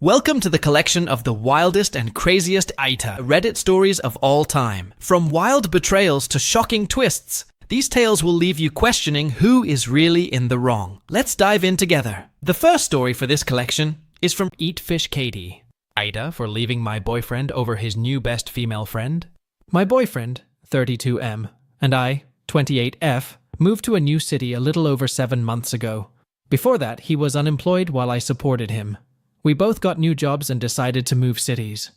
Welcome to the collection of the wildest and craziest AITA Reddit stories of all time. From wild betrayals to shocking twists, these tales will leave you questioning who is really in the wrong. Let's dive in together. The first story for this collection is from Eat Fish Katie. AITA for leaving my boyfriend over his new best female friend. My boyfriend, 32M, and I, 28F, moved to a new city a little over 7 months ago. Before that, he was unemployed while I supported him. We both got new jobs and decided to move cities.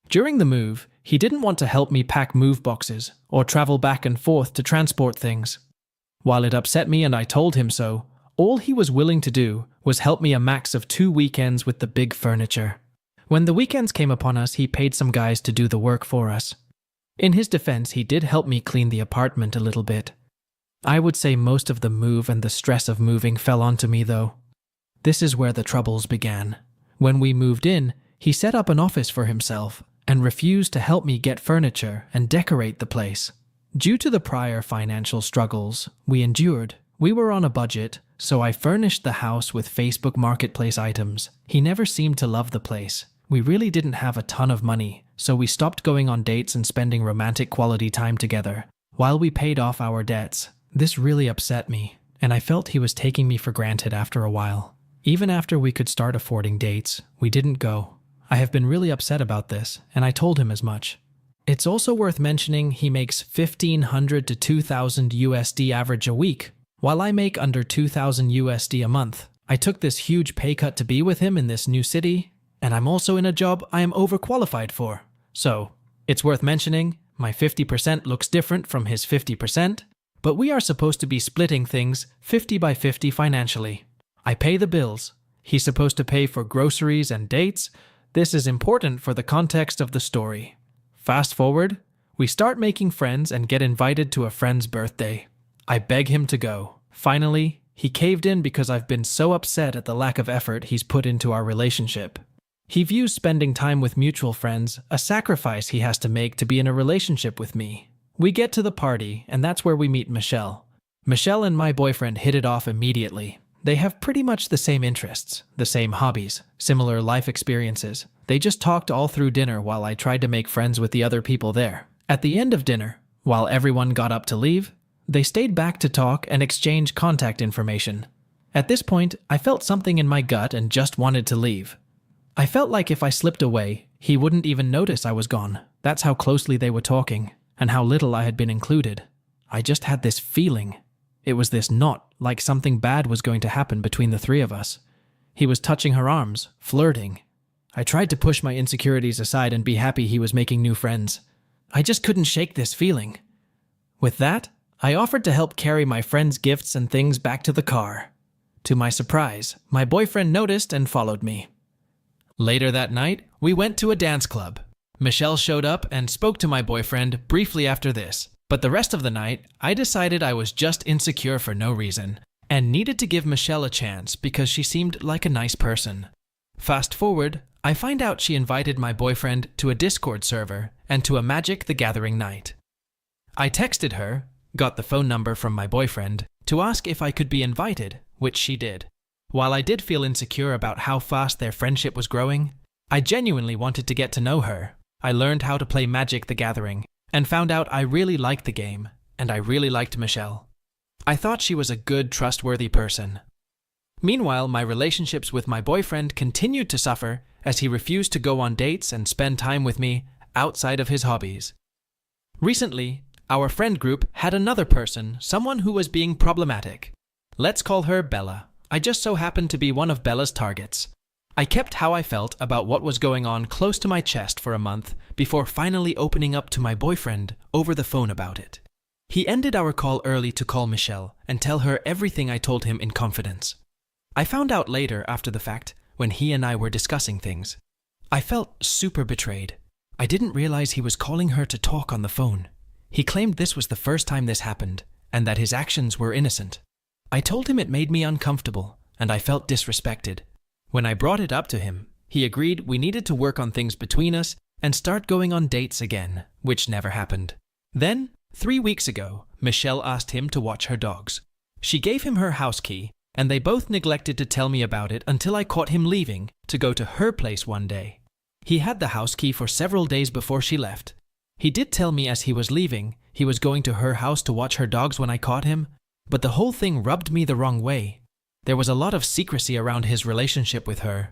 During the move, he didn't want to help me pack move boxes or travel back and forth to transport things. While it upset me and I told him so, all he was willing to do was help me a max of 2 weekends with the big furniture. When the weekends came upon us, he paid some guys to do the work for us. In his defense, he did help me clean the apartment a little bit. I would say most of the move and the stress of moving fell onto me though. This is where the troubles began. When we moved in, he set up an office for himself and refused to help me get furniture and decorate the place. Due to the prior financial struggles we endured, we were on a budget, so I furnished the house with Facebook Marketplace items. He never seemed to love the place. We really didn't have a ton of money, so we stopped going on dates and spending romantic quality time together while we paid off our debts. This really upset me, and I felt he was taking me for granted after a while. Even after we could start affording dates, we didn't go. I have been really upset about this, and I told him as much. It's also worth mentioning he makes $1,500 to $2,000 USD average a week, while I make under $2,000 USD a month. I took this huge pay cut to be with him in this new city, and I'm also in a job I am overqualified for. So, it's worth mentioning, my 50% looks different from his 50%, but we are supposed to be splitting things 50 by 50 financially. I pay the bills. He's supposed to pay for groceries and dates. This is important for the context of the story. Fast forward, we start making friends and get invited to a friend's birthday. I beg him to go. Finally, he caved in because I've been so upset at the lack of effort he's put into our relationship. He views spending time with mutual friends a sacrifice he has to make to be in a relationship with me. We get to the party, and that's where we meet Michelle. Michelle and my boyfriend hit it off immediately. They have pretty much the same interests, the same hobbies, similar life experiences. They just talked all through dinner while I tried to make friends with the other people there. At the end of dinner, while everyone got up to leave, they stayed back to talk and exchange contact information. At this point, I felt something in my gut and just wanted to leave. I felt like if I slipped away, he wouldn't even notice I was gone. That's how closely they were talking, and how little I had been included. I just had this feeling. It was this knot, like something bad was going to happen between the three of us. He was touching her arms, flirting. I tried to push my insecurities aside and be happy he was making new friends. I just couldn't shake this feeling. With that, I offered to help carry my friend's gifts and things back to the car. To my surprise, my boyfriend noticed and followed me. Later that night, we went to a dance club. Michelle showed up and spoke to my boyfriend briefly after this. But the rest of the night, I decided I was just insecure for no reason, and needed to give Michelle a chance because she seemed like a nice person. Fast forward, I find out she invited my boyfriend to a Discord server and to a Magic the Gathering night. I texted her, got the phone number from my boyfriend, to ask if I could be invited, which she did. While I did feel insecure about how fast their friendship was growing, I genuinely wanted to get to know her. I learned how to play Magic the Gathering, and found out I really liked the game, and I really liked Michelle. I thought she was a good, trustworthy person. Meanwhile, my relationships with my boyfriend continued to suffer as he refused to go on dates and spend time with me outside of his hobbies. Recently, our friend group had another person, someone who was being problematic. Let's call her Bella. I just so happened to be one of Bella's targets. I kept how I felt about what was going on close to my chest for a month before finally opening up to my boyfriend over the phone about it. He ended our call early to call Michelle and tell her everything I told him in confidence. I found out later after the fact when he and I were discussing things. I felt super betrayed. I didn't realize he was calling her to talk on the phone. He claimed this was the first time this happened and that his actions were innocent. I told him it made me uncomfortable and I felt disrespected. When I brought it up to him, he agreed we needed to work on things between us and start going on dates again, which never happened. Then, 3 weeks ago, Michelle asked him to watch her dogs. She gave him her house key and they both neglected to tell me about it until I caught him leaving to go to her place one day. He had the house key for several days before she left. He did tell me as he was leaving he was going to her house to watch her dogs when I caught him, but the whole thing rubbed me the wrong way. There was a lot of secrecy around his relationship with her.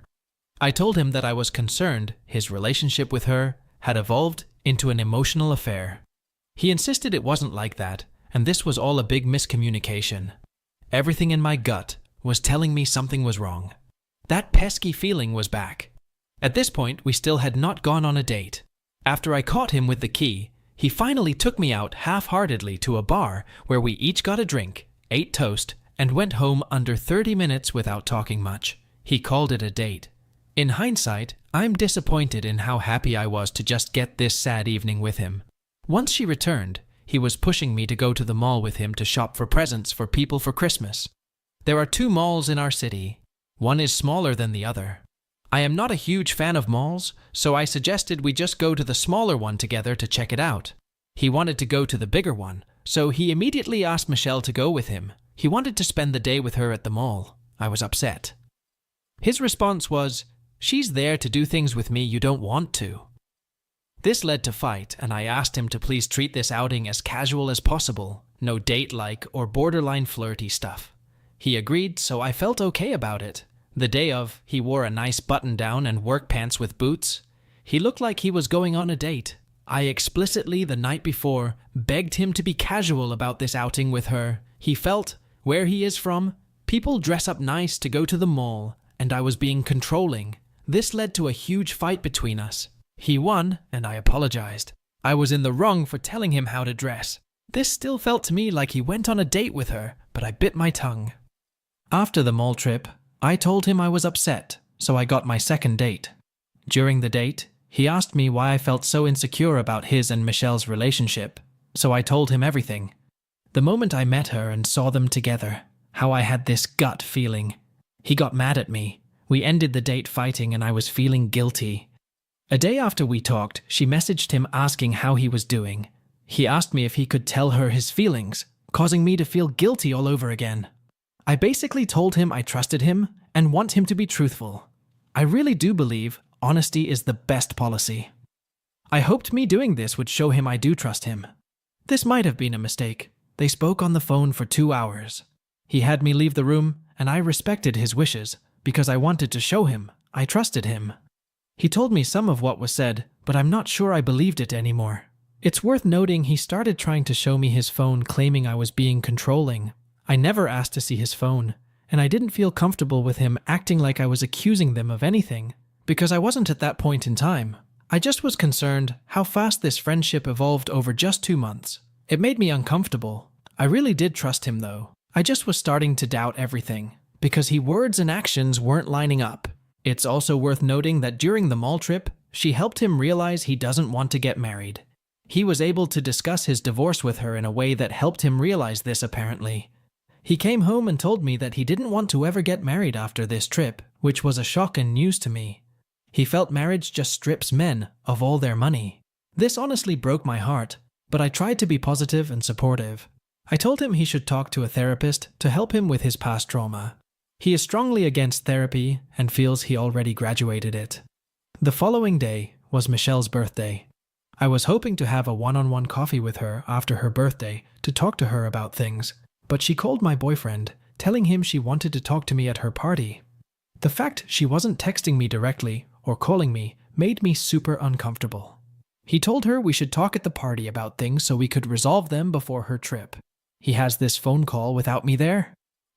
I told him that I was concerned his relationship with her had evolved into an emotional affair. He insisted it wasn't like that, and this was all a big miscommunication. Everything in my gut was telling me something was wrong. That pesky feeling was back. At this point, we still had not gone on a date. After I caught him with the key, he finally took me out half-heartedly to a bar where we each got a drink, ate toast, and went home under 30 minutes without talking much. He called it a date. In hindsight, I'm disappointed in how happy I was to just get this sad evening with him. Once she returned, he was pushing me to go to the mall with him to shop for presents for people for Christmas. There are 2 malls in our city. One is smaller than the other. I am not a huge fan of malls, so I suggested we just go to the smaller one together to check it out. He wanted to go to the bigger one, so he immediately asked Michelle to go with him. He wanted to spend the day with her at the mall. I was upset. His response was, "She's there to do things with me you don't want to." This led to fight, and I asked him to please treat this outing as casual as possible, no date-like or borderline flirty stuff. He agreed, so I felt okay about it. The day of, he wore a nice button-down and work pants with boots. He looked like he was going on a date. I explicitly, the night before, begged him to be casual about this outing with her. He felt, where he is from, people dress up nice to go to the mall, and I was being controlling. This led to a huge fight between us. He won, and I apologized. I was in the wrong for telling him how to dress. This still felt to me like he went on a date with her, but I bit my tongue. After the mall trip, I told him I was upset, so I got my second date. During the date, he asked me why I felt so insecure about his and Michelle's relationship, so I told him everything. The moment I met her and saw them together, how I had this gut feeling. He got mad at me. We ended the date fighting and I was feeling guilty. A day after we talked, she messaged him asking how he was doing. He asked me if he could tell her his feelings, causing me to feel guilty all over again. I basically told him I trusted him and want him to be truthful. I really do believe honesty is the best policy. I hoped me doing this would show him I do trust him. This might have been a mistake. They spoke on the phone for 2 hours. He had me leave the room, and I respected his wishes because I wanted to show him I trusted him. He told me some of what was said, but I'm not sure I believed it anymore. It's worth noting he started trying to show me his phone, claiming I was being controlling. I never asked to see his phone, and I didn't feel comfortable with him acting like I was accusing them of anything, because I wasn't at that point in time. I just was concerned how fast this friendship evolved over just 2 months. It made me uncomfortable. I really did trust him though. I just was starting to doubt everything, because his words and actions weren't lining up. It's also worth noting that during the mall trip, she helped him realize he doesn't want to get married. He was able to discuss his divorce with her in a way that helped him realize this apparently. He came home and told me that he didn't want to ever get married after this trip, which was a shock and news to me. He felt marriage just strips men of all their money. This honestly broke my heart, but I tried to be positive and supportive. I told him he should talk to a therapist to help him with his past trauma. He is strongly against therapy and feels he already graduated it. The following day was Michelle's birthday. I was hoping to have a one-on-one coffee with her after her birthday to talk to her about things, but she called my boyfriend, telling him she wanted to talk to me at her party. The fact she wasn't texting me directly or calling me made me super uncomfortable. He told her we should talk at the party about things so we could resolve them before her trip. He has this phone call without me there.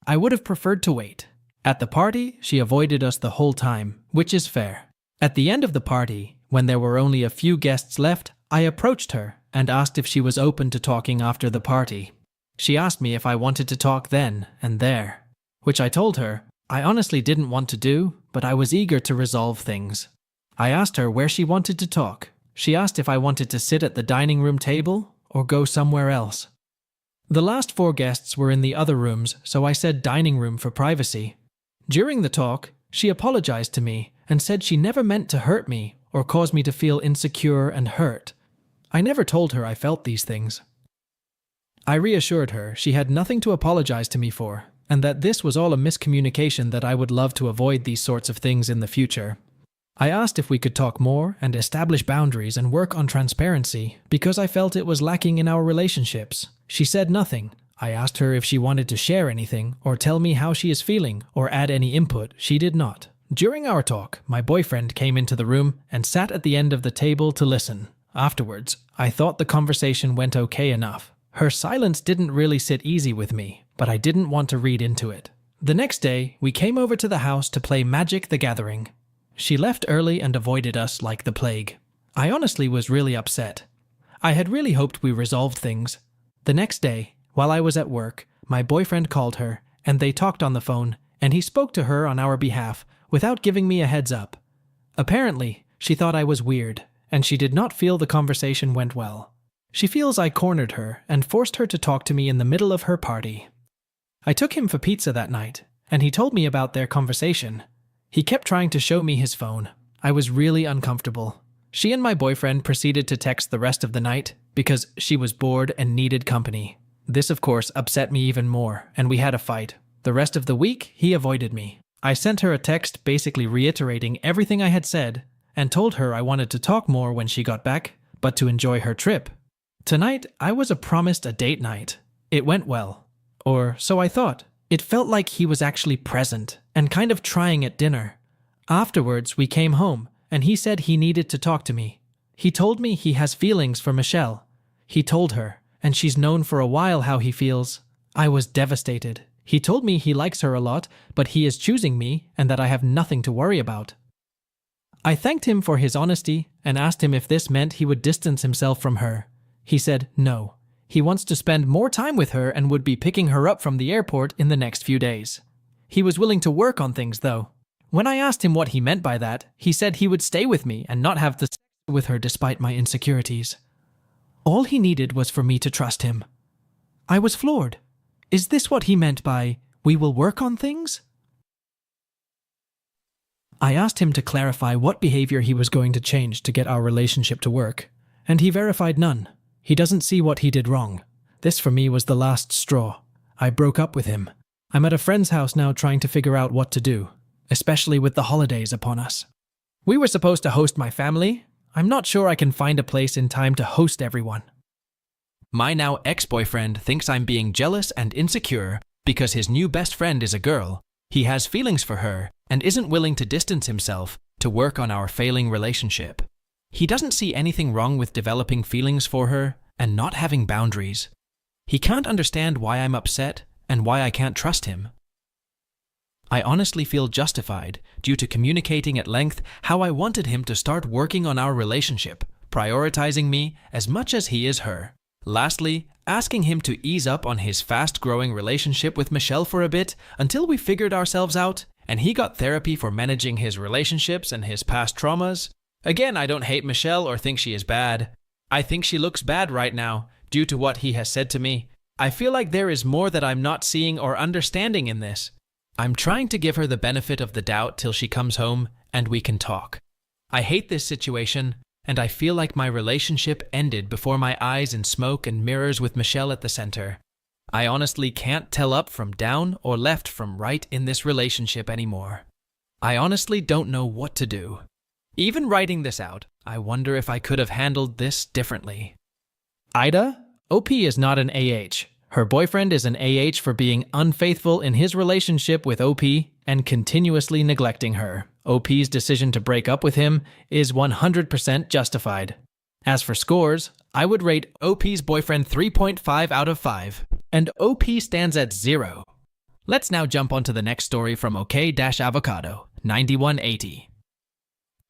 I would have preferred to wait. At the party, she avoided us the whole time, which is fair. At the end of the party, when there were only a few guests left, I approached her and asked if she was open to talking after the party. She asked me if I wanted to talk then and there, which I told her I honestly didn't want to do, but I was eager to resolve things. I asked her where she wanted to talk. She asked if I wanted to sit at the dining room table or go somewhere else. The last 4 guests were in the other rooms, so I said dining room for privacy. During the talk, she apologized to me and said she never meant to hurt me or cause me to feel insecure and hurt. I never told her I felt these things. I reassured her she had nothing to apologize to me for, and that this was all a miscommunication, that I would love to avoid these sorts of things in the future. I asked if we could talk more and establish boundaries and work on transparency because I felt it was lacking in our relationships. She said nothing. I asked her if she wanted to share anything or tell me how she is feeling or add any input. She did not. During our talk, my boyfriend came into the room and sat at the end of the table to listen. Afterwards, I thought the conversation went okay enough. Her silence didn't really sit easy with me, but I didn't want to read into it. The next day, we came over to the house to play Magic the Gathering. She left early and avoided us like the plague. I honestly was really upset. I had really hoped we resolved things. The next day, while I was at work, my boyfriend called her, and they talked on the phone, and he spoke to her on our behalf without giving me a heads up. Apparently, she thought I was weird, and she did not feel the conversation went well. She feels I cornered her and forced her to talk to me in the middle of her party. I took him for pizza that night, and he told me about their conversation. He kept trying to show me his phone. I was really uncomfortable. She and my boyfriend proceeded to text the rest of the night because she was bored and needed company. This, of course, upset me even more, and we had a fight. The rest of the week, he avoided me. I sent her a text basically reiterating everything I had said and told her I wanted to talk more when she got back, but to enjoy her trip. Tonight, I was promised a date night. It went well. Or so I thought. It felt like he was actually present and kind of trying at dinner. Afterwards, we came home, and he said he needed to talk to me. He told me he has feelings for Michelle. He told her, and she's known for a while how he feels. I was devastated. He told me he likes her a lot, but he is choosing me and that I have nothing to worry about. I thanked him for his honesty and asked him if this meant he would distance himself from her. He said no. He wants to spend more time with her and would be picking her up from the airport in the next few days. He was willing to work on things, though. When I asked him what he meant by that, he said he would stay with me and not have the sex with her despite my insecurities. All he needed was for me to trust him. I was floored. Is this what he meant by, "we will work on things"? I asked him to clarify what behavior he was going to change to get our relationship to work, and he verified none. He doesn't see what he did wrong. This for me was the last straw. I broke up with him. I'm at a friend's house now trying to figure out what to do, especially with the holidays upon us. We were supposed to host my family. I'm not sure I can find a place in time to host everyone. My now ex-boyfriend thinks I'm being jealous and insecure because his new best friend is a girl. He has feelings for her and isn't willing to distance himself to work on our failing relationship. He doesn't see anything wrong with developing feelings for her and not having boundaries. He can't understand why I'm upset and why I can't trust him. I honestly feel justified due to communicating at length how I wanted him to start working on our relationship, prioritizing me as much as he is her. Lastly, asking him to ease up on his fast-growing relationship with Michelle for a bit until we figured ourselves out and he got therapy for managing his relationships and his past traumas. Again, I don't hate Michelle or think she is bad. I think she looks bad right now due to what he has said to me. I feel like there is more that I'm not seeing or understanding in this. I'm trying to give her the benefit of the doubt till she comes home and we can talk. I hate this situation, and I feel like my relationship ended before my eyes in smoke and mirrors with Michelle at the center. I honestly can't tell up from down or left from right in this relationship anymore. I honestly don't know what to do. Even writing this out, I wonder if I could have handled this differently. AITA? OP is not an AH. Her boyfriend is an AH for being unfaithful in his relationship with OP and continuously neglecting her. OP's decision to break up with him is 100% justified. As for scores, I would rate OP's boyfriend 3.5 out of 5, and OP stands at 0. Let's now jump onto the next story from OK-Avocado, 9180.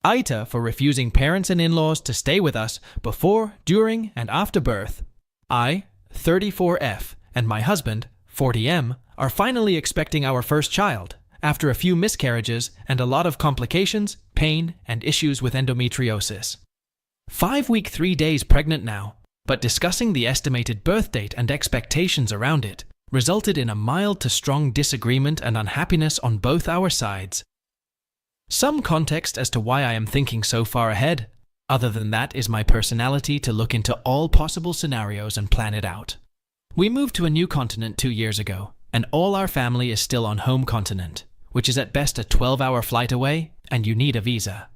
AITA for refusing parents and in-laws to stay with us before, during, and after birth. I, 34F, and my husband, 40M, are finally expecting our first child, after a few miscarriages and a lot of complications, pain, and issues with endometriosis. 5 week 3 days pregnant now, but discussing the estimated birth date and expectations around it resulted in a mild to strong disagreement and unhappiness on both our sides. Some context as to why I am thinking so far ahead. Other than that is my personality to look into all possible scenarios and plan it out. We moved to a new continent 2 years ago, and all our family is still on home continent, which is at best a 12-hour flight away, and you need a visa.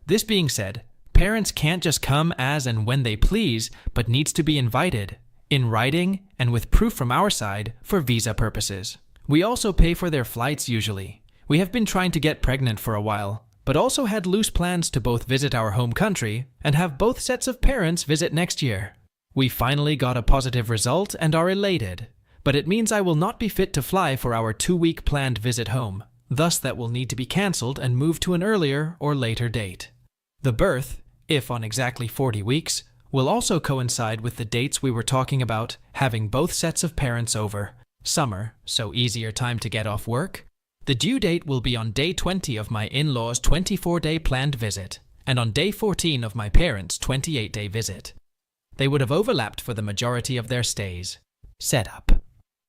This being said, parents can't just come as and when they please, but needs to be invited, in writing and with proof from our side for visa purposes. We also pay for their flights usually. We have been trying to get pregnant for a while, but also had loose plans to both visit our home country and have both sets of parents visit next year. We finally got a positive result and are elated, but it means I will not be fit to fly for our 2-week planned visit home. Thus that will need to be cancelled and moved to an earlier or later date. The birth, if on exactly 40 weeks, will also coincide with the dates we were talking about, having both sets of parents over. Summer, so easier time to get off work. The due date will be on day 20 of my in-laws' 24-day planned visit, and on day 14 of my parents' 28-day visit. They would have overlapped for the majority of their stays. Setup.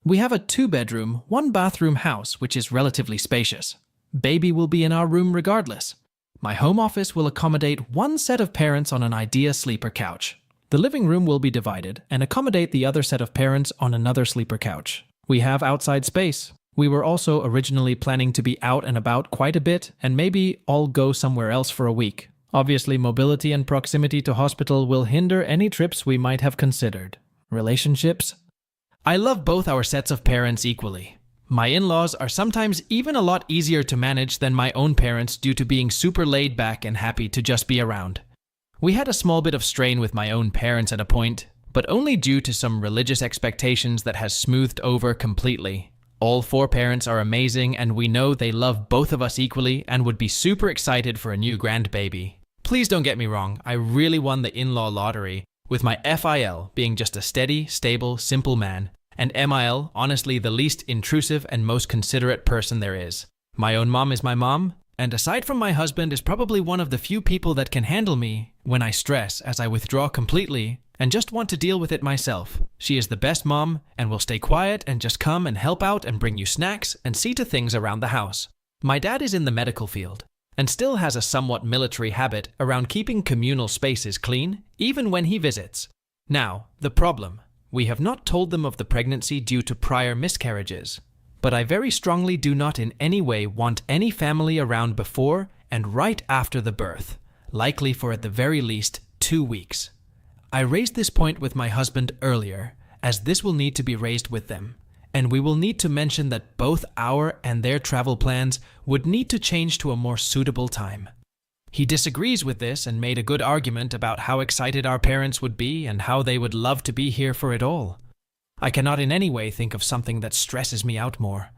We have a 2-bedroom, 1-bathroom house which is relatively spacious. Baby will be in our room regardless. My home office will accommodate 1 set of parents on an AITA sleeper couch. The living room will be divided and accommodate the other set of parents on another sleeper couch. We have outside space. We were also originally planning to be out and about quite a bit and maybe all go somewhere else for a week. Obviously, mobility and proximity to hospital will hinder any trips we might have considered. Relationships? I love both our sets of parents equally. My in-laws are sometimes even a lot easier to manage than my own parents due to being super laid back and happy to just be around. We had a small bit of strain with my own parents at a point, but only due to some religious expectations that has smoothed over completely. All 4 parents are amazing and we know they love both of us equally and would be super excited for a new grandbaby. Please don't get me wrong, I really won the in-law lottery, with my FIL being just a steady, stable, simple man, and MIL honestly the least intrusive and most considerate person there is. My own mom is my mom, and aside from my husband is probably one of the few people that can handle me when I stress as I withdraw completely and just want to deal with it myself. She is the best mom and will stay quiet and just come and help out and bring you snacks and see to things around the house. My dad is in the medical field and still has a somewhat military habit around keeping communal spaces clean, even when he visits. Now, the problem. We have not told them of the pregnancy due to prior miscarriages, but I very strongly do not in any way want any family around before and right after the birth, likely for at the very least 2 weeks. I raised this point with my husband earlier, as this will need to be raised with them, and we will need to mention that both our and their travel plans would need to change to a more suitable time. He disagrees with this and made a good argument about how excited our parents would be and how they would love to be here for it all. I cannot in any way think of something that stresses me out more.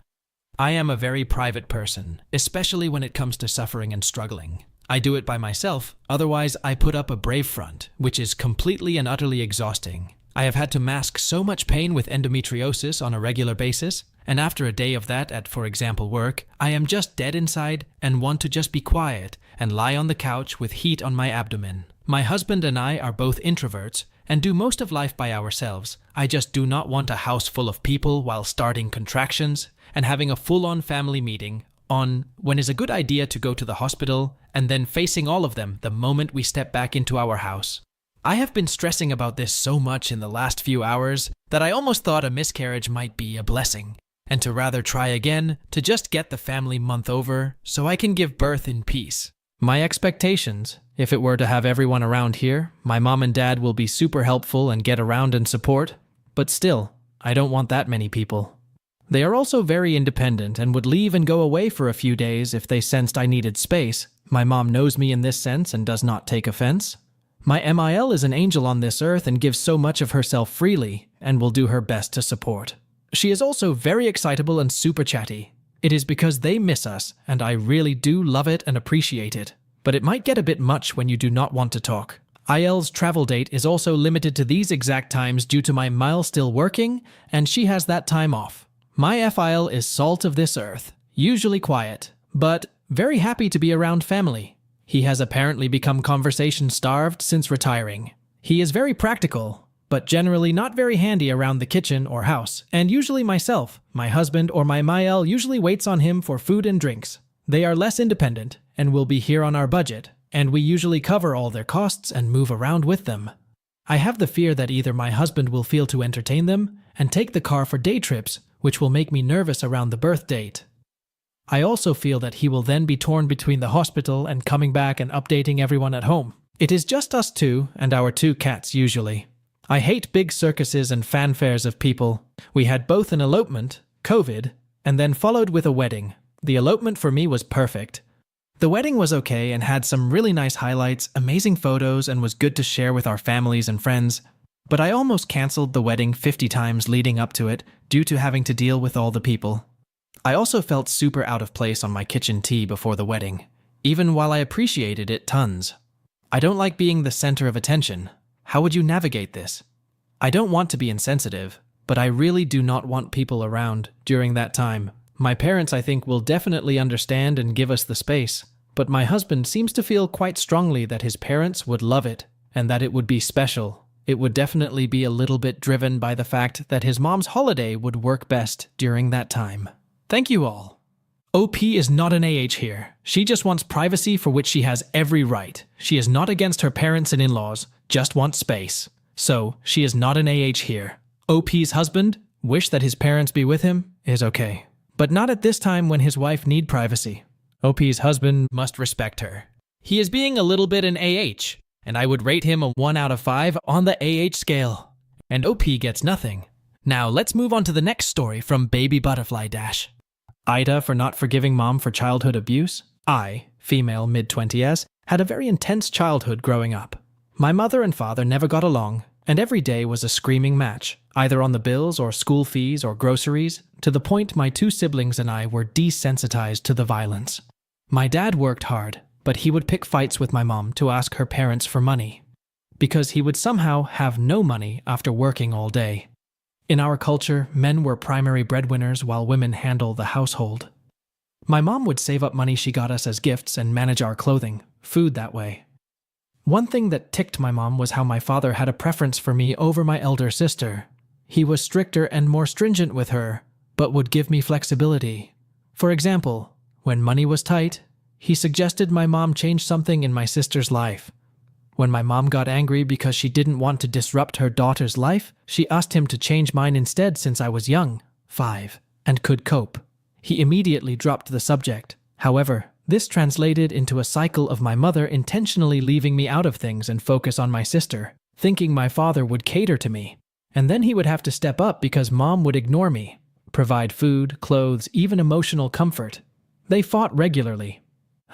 I am a very private person, especially when it comes to suffering and struggling. I do it by myself, otherwise I put up a brave front, which is completely and utterly exhausting. I have had to mask so much pain with endometriosis on a regular basis, and after a day of that at, for example, work, I am just dead inside and want to just be quiet and lie on the couch with heat on my abdomen. My husband and I are both introverts and do most of life by ourselves. I just do not want a house full of people while starting contractions and having a full-on family meeting on when is a good idea to go to the hospital and then facing all of them the moment we step back into our house. I have been stressing about this so much in the last few hours that I almost thought a miscarriage might be a blessing, and to rather try again to just get the family month over so I can give birth in peace. My expectations, if it were to have everyone around here, my mom and dad will be super helpful and get around and support, but still, I don't want that many people. They are also very independent and would leave and go away for a few days if they sensed I needed space. My mom knows me in this sense and does not take offense. My MIL is an angel on this earth and gives so much of herself freely and will do her best to support. She is also very excitable and super chatty. It is because they miss us, and I really do love it and appreciate it. But it might get a bit much when you do not want to talk. IL's travel date is also limited to these exact times due to my Mile still working, and she has that time off. My FIL is salt of this earth, usually quiet, but very happy to be around family. He has apparently become conversation-starved since retiring. He is very practical, but generally not very handy around the kitchen or house, and usually myself, my husband, or my Mael usually waits on him for food and drinks. They are less independent, and will be here on our budget, and we usually cover all their costs and move around with them. I have the fear that either my husband will feel to entertain them and take the car for day trips, which will make me nervous around the birth date. I also feel that he will then be torn between the hospital and coming back and updating everyone at home. It is just us two and our 2 cats usually. I hate big circuses and fanfares of people. We had both an elopement, COVID, and then followed with a wedding. The elopement for me was perfect. The wedding was okay and had some really nice highlights, amazing photos, and was good to share with our families and friends. But I almost cancelled the wedding 50 times leading up to it due to having to deal with all the people. I also felt super out of place on my kitchen tea before the wedding, even while I appreciated it tons. I don't like being the center of attention. How would you navigate this? I don't want to be insensitive, but I really do not want people around during that time. My parents, I think, will definitely understand and give us the space, but my husband seems to feel quite strongly that his parents would love it and that it would be special. It would definitely be a little bit driven by the fact that his mom's holiday would work best during that time. Thank you all. OP is not an AH here. She just wants privacy for which she has every right. She is not against her parents and in-laws, just wants space. So, she is not an AH here. OP's husband, wish that his parents be with him, is okay. But not at this time when his wife need privacy. OP's husband must respect her. He is being a little bit an AH, and I would rate him a 1 out of 5 on the AH scale. And OP gets nothing. Now let's move on to the next story from Baby Butterfly Dash. AITA for not forgiving mom for childhood abuse. I, female mid-20s, had a very intense childhood growing up. My mother and father never got along, and every day was a screaming match, either on the bills or school fees or groceries, to the point my 2 siblings and I were desensitized to the violence. My dad worked hard, but he would pick fights with my mom to ask her parents for money, because he would somehow have no money after working all day. In our culture, men were primary breadwinners while women handle the household. My mom would save up money she got us as gifts and manage our clothing, food that way. One thing that ticked my mom was how my father had a preference for me over my elder sister. He was stricter and more stringent with her, but would give me flexibility. For example, when money was tight, he suggested my mom change something in my sister's life. When my mom got angry because she didn't want to disrupt her daughter's life, she asked him to change mine instead since I was young, 5, and could cope. He immediately dropped the subject. However, this translated into a cycle of my mother intentionally leaving me out of things and focus on my sister, thinking my father would cater to me. And then he would have to step up because mom would ignore me, provide food, clothes, even emotional comfort. They fought regularly.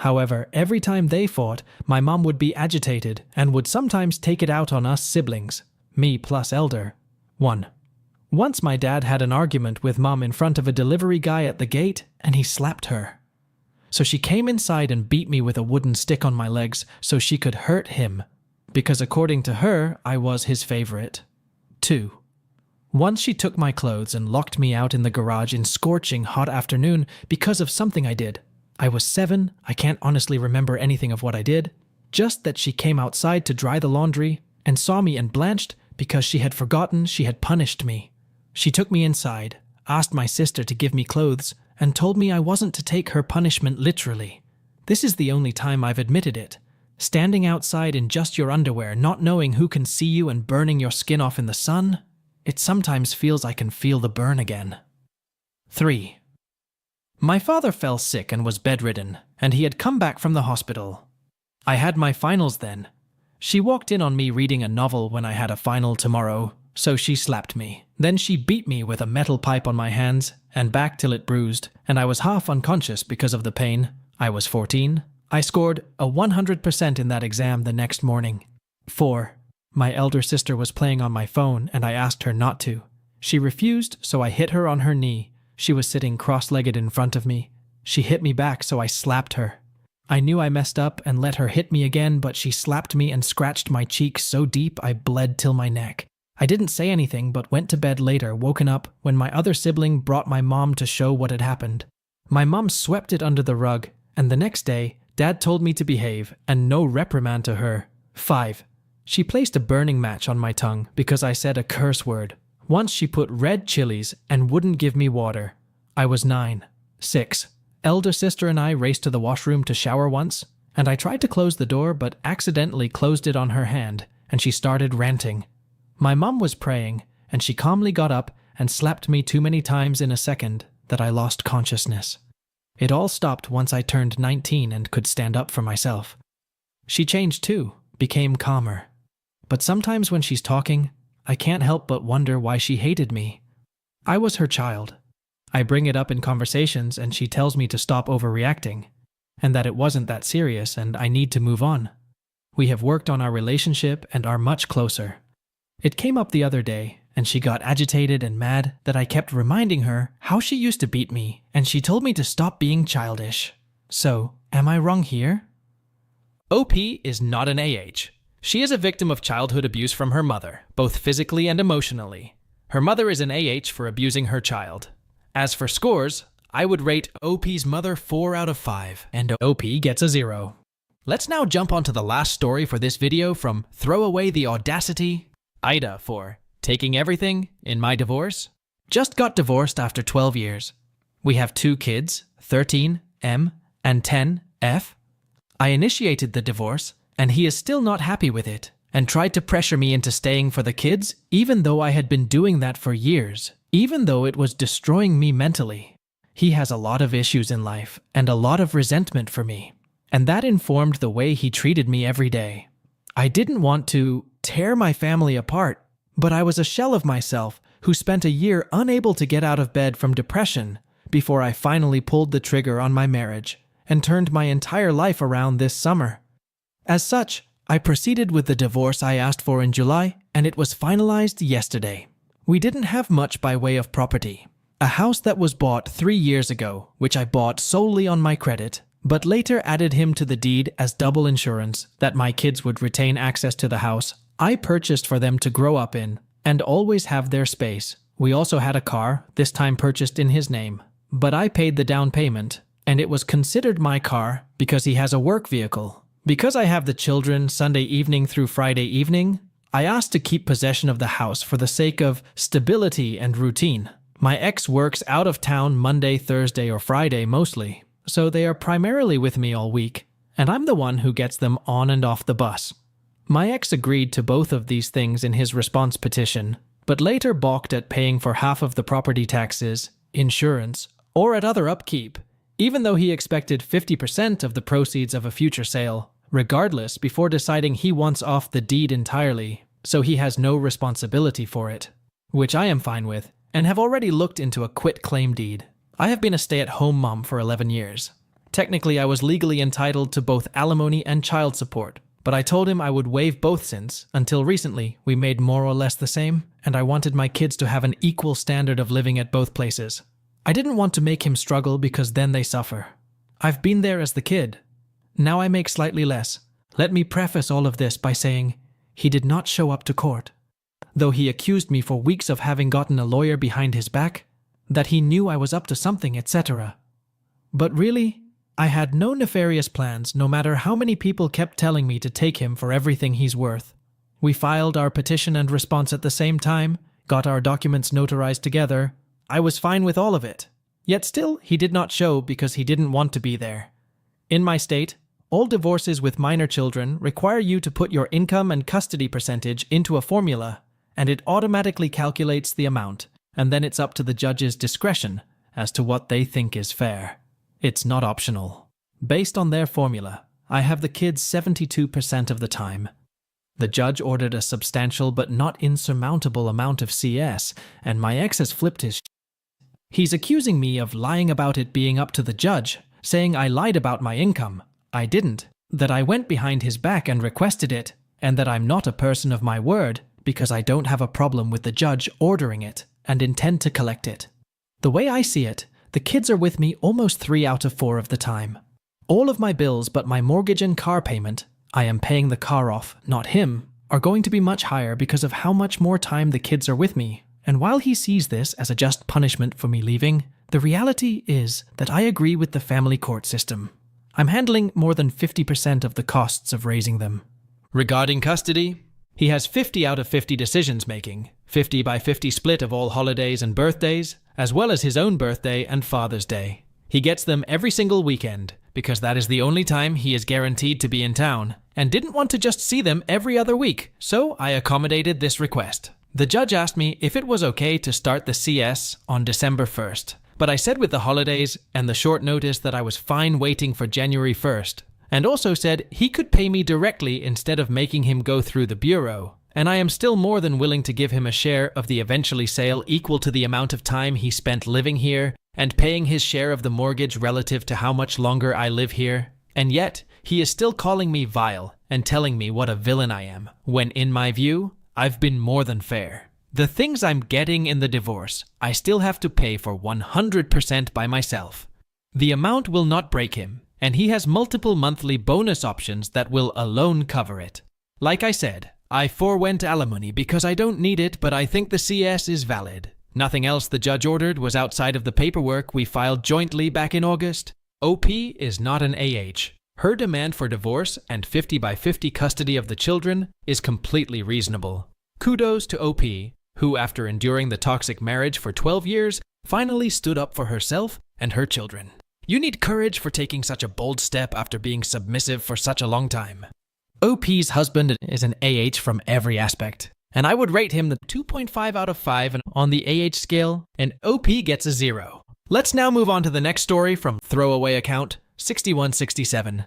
However, every time they fought, my mom would be agitated and would sometimes take it out on us siblings, me plus elder. 1. Once my dad had an argument with mom in front of a delivery guy at the gate, and he slapped her. So she came inside and beat me with a wooden stick on my legs so she could hurt him, because according to her, I was his favorite. 2. Once she took my clothes and locked me out in the garage in scorching hot afternoon because of something I did. I was 7, I can't honestly remember anything of what I did, just that she came outside to dry the laundry and saw me and blanched because she had forgotten she had punished me. She took me inside, asked my sister to give me clothes, and told me I wasn't to take her punishment literally. This is the only time I've admitted it. Standing outside in just your underwear, not knowing who can see you and burning your skin off in the sun, it sometimes feels I can feel the burn again. 3. My father fell sick and was bedridden, and he had come back from the hospital. I had my finals then. She walked in on me reading a novel when I had a final tomorrow, so she slapped me. Then she beat me with a metal pipe on my hands and back till it bruised, and I was half unconscious because of the pain. I was 14. I scored a 100% in that exam the next morning. 4. My elder sister was playing on my phone and I asked her not to. She refused, so I hit her on her knee. She was sitting cross-legged in front of me. She hit me back, so I slapped her. I knew I messed up and let her hit me again, but she slapped me and scratched my cheek so deep I bled till my neck. I didn't say anything but went to bed later, woken up when my other sibling brought my mom to show what had happened. My mom swept it under the rug, and the next day, Dad told me to behave and no reprimand to her. 5. She placed a burning match on my tongue because I said a curse word. Once she put red chilies and wouldn't give me water. I was 9. 6. Elder sister and I raced to the washroom to shower once, and I tried to close the door but accidentally closed it on her hand, and she started ranting. My mom was praying, and she calmly got up and slapped me too many times in a second that I lost consciousness. It all stopped once I turned 19 and could stand up for myself. She changed too, became calmer. But sometimes when she's talking, I can't help but wonder why she hated me. I was her child. I bring it up in conversations and she tells me to stop overreacting, and that it wasn't that serious and I need to move on. We have worked on our relationship and are much closer. It came up the other day, and she got agitated and mad that I kept reminding her how she used to beat me, and she told me to stop being childish. So, am I wrong here? OP is not an AH. She is a victim of childhood abuse from her mother, both physically and emotionally. Her mother is an AH for abusing her child. As for scores, I would rate OP's mother 4 out of 5, and OP gets a 0. Let's now jump onto the last story for this video from Throw Away the Audacity, AITA for Taking Everything in My Divorce. Just got divorced after 12 years. We have 2 kids, 13, M, and 10, F. I initiated the divorce, and he is still not happy with it, and tried to pressure me into staying for the kids, even though I had been doing that for years, even though it was destroying me mentally. He has a lot of issues in life, and a lot of resentment for me, and that informed the way he treated me every day. I didn't want to tear my family apart, but I was a shell of myself who spent a year unable to get out of bed from depression before I finally pulled the trigger on my marriage and turned my entire life around this summer. As such, I proceeded with the divorce I asked for in July, and it was finalized yesterday. We didn't have much by way of property. A house that was bought 3 years ago, which I bought solely on my credit, but later added him to the deed as double insurance that my kids would retain access to the house I purchased for them to grow up in and always have their space. We also had a car, this time purchased in his name, but I paid the down payment, and it was considered my car because he has a work vehicle. Because I have the children Sunday evening through Friday evening, I asked to keep possession of the house for the sake of stability and routine. My ex works out of town Monday, Thursday, or Friday mostly, so they are primarily with me all week, and I'm the one who gets them on and off the bus. My ex agreed to both of these things in his response petition, but later balked at paying for half of the property taxes, insurance, or at other upkeep, even though he expected 50% of the proceeds of a future sale, regardless, before deciding he wants off the deed entirely, so he has no responsibility for it, which I am fine with, and have already looked into a quit-claim deed. I have been a stay-at-home mom for 11 years. Technically, I was legally entitled to both alimony and child support, but I told him I would waive both since, until recently, we made more or less the same, and I wanted my kids to have an equal standard of living at both places. I didn't want to make him struggle because then they suffer. I've been there as the kid. Now I make slightly less. Let me preface all of this by saying he did not show up to court, though he accused me for weeks of having gotten a lawyer behind his back, that he knew I was up to something, etc. But really, I had no nefarious plans, no matter how many people kept telling me to take him for everything he's worth. We filed our petition and response at the same time, got our documents notarized together. I was fine with all of it. Yet still, he did not show because he didn't want to be there. In my state, all divorces with minor children require you to put your income and custody percentage into a formula, and it automatically calculates the amount, and then it's up to the judge's discretion as to what they think is fair. It's not optional. Based on their formula, I have the kids 72% of the time. The judge ordered a substantial but not insurmountable amount of CS, and my ex has flipped his shit. He's accusing me of lying about it being up to the judge, saying I lied about my income. I didn't. That I went behind his back and requested it, and that I'm not a person of my word because I don't have a problem with the judge ordering it and intend to collect it. The way I see it, the kids are with me almost 3 out of 4 of the time. All of my bills but my mortgage and car payment, I am paying the car off, not him, are going to be much higher because of how much more time the kids are with me. And while he sees this as a just punishment for me leaving, the reality is that I agree with the family court system. I'm handling more than 50% of the costs of raising them. Regarding custody, he has 50 out of 50 decisions making, 50 by 50 split of all holidays and birthdays, as well as his own birthday and Father's Day. He gets them every single weekend, because that is the only time he is guaranteed to be in town, and didn't want to just see them every other week, so I accommodated this request. The judge asked me if it was okay to start the CS on December 1st, but I said with the holidays and the short notice that I was fine waiting for January 1st, and also said he could pay me directly instead of making him go through the bureau, and I am still more than willing to give him a share of the eventually sale equal to the amount of time he spent living here and paying his share of the mortgage relative to how much longer I live here. And yet, he is still calling me vile and telling me what a villain I am, when in my view, I've been more than fair. The things I'm getting in the divorce, I still have to pay for 100% by myself. The amount will not break him, and he has multiple monthly bonus options that will alone cover it. Like I said, I forewent alimony because I don't need it, but I think the CS is valid. Nothing else the judge ordered was outside of the paperwork we filed jointly back in August. OP is not an AH. Her demand for divorce and 50/50 custody of the children is completely reasonable. Kudos to OP, who after enduring the toxic marriage for 12 years, finally stood up for herself and her children. You need courage for taking such a bold step after being submissive for such a long time. OP's husband is an AH from every aspect, and I would rate him the 2.5 out of 5 on the AH scale, and OP gets a 0. Let's now move on to the next story from throwaway account 6167.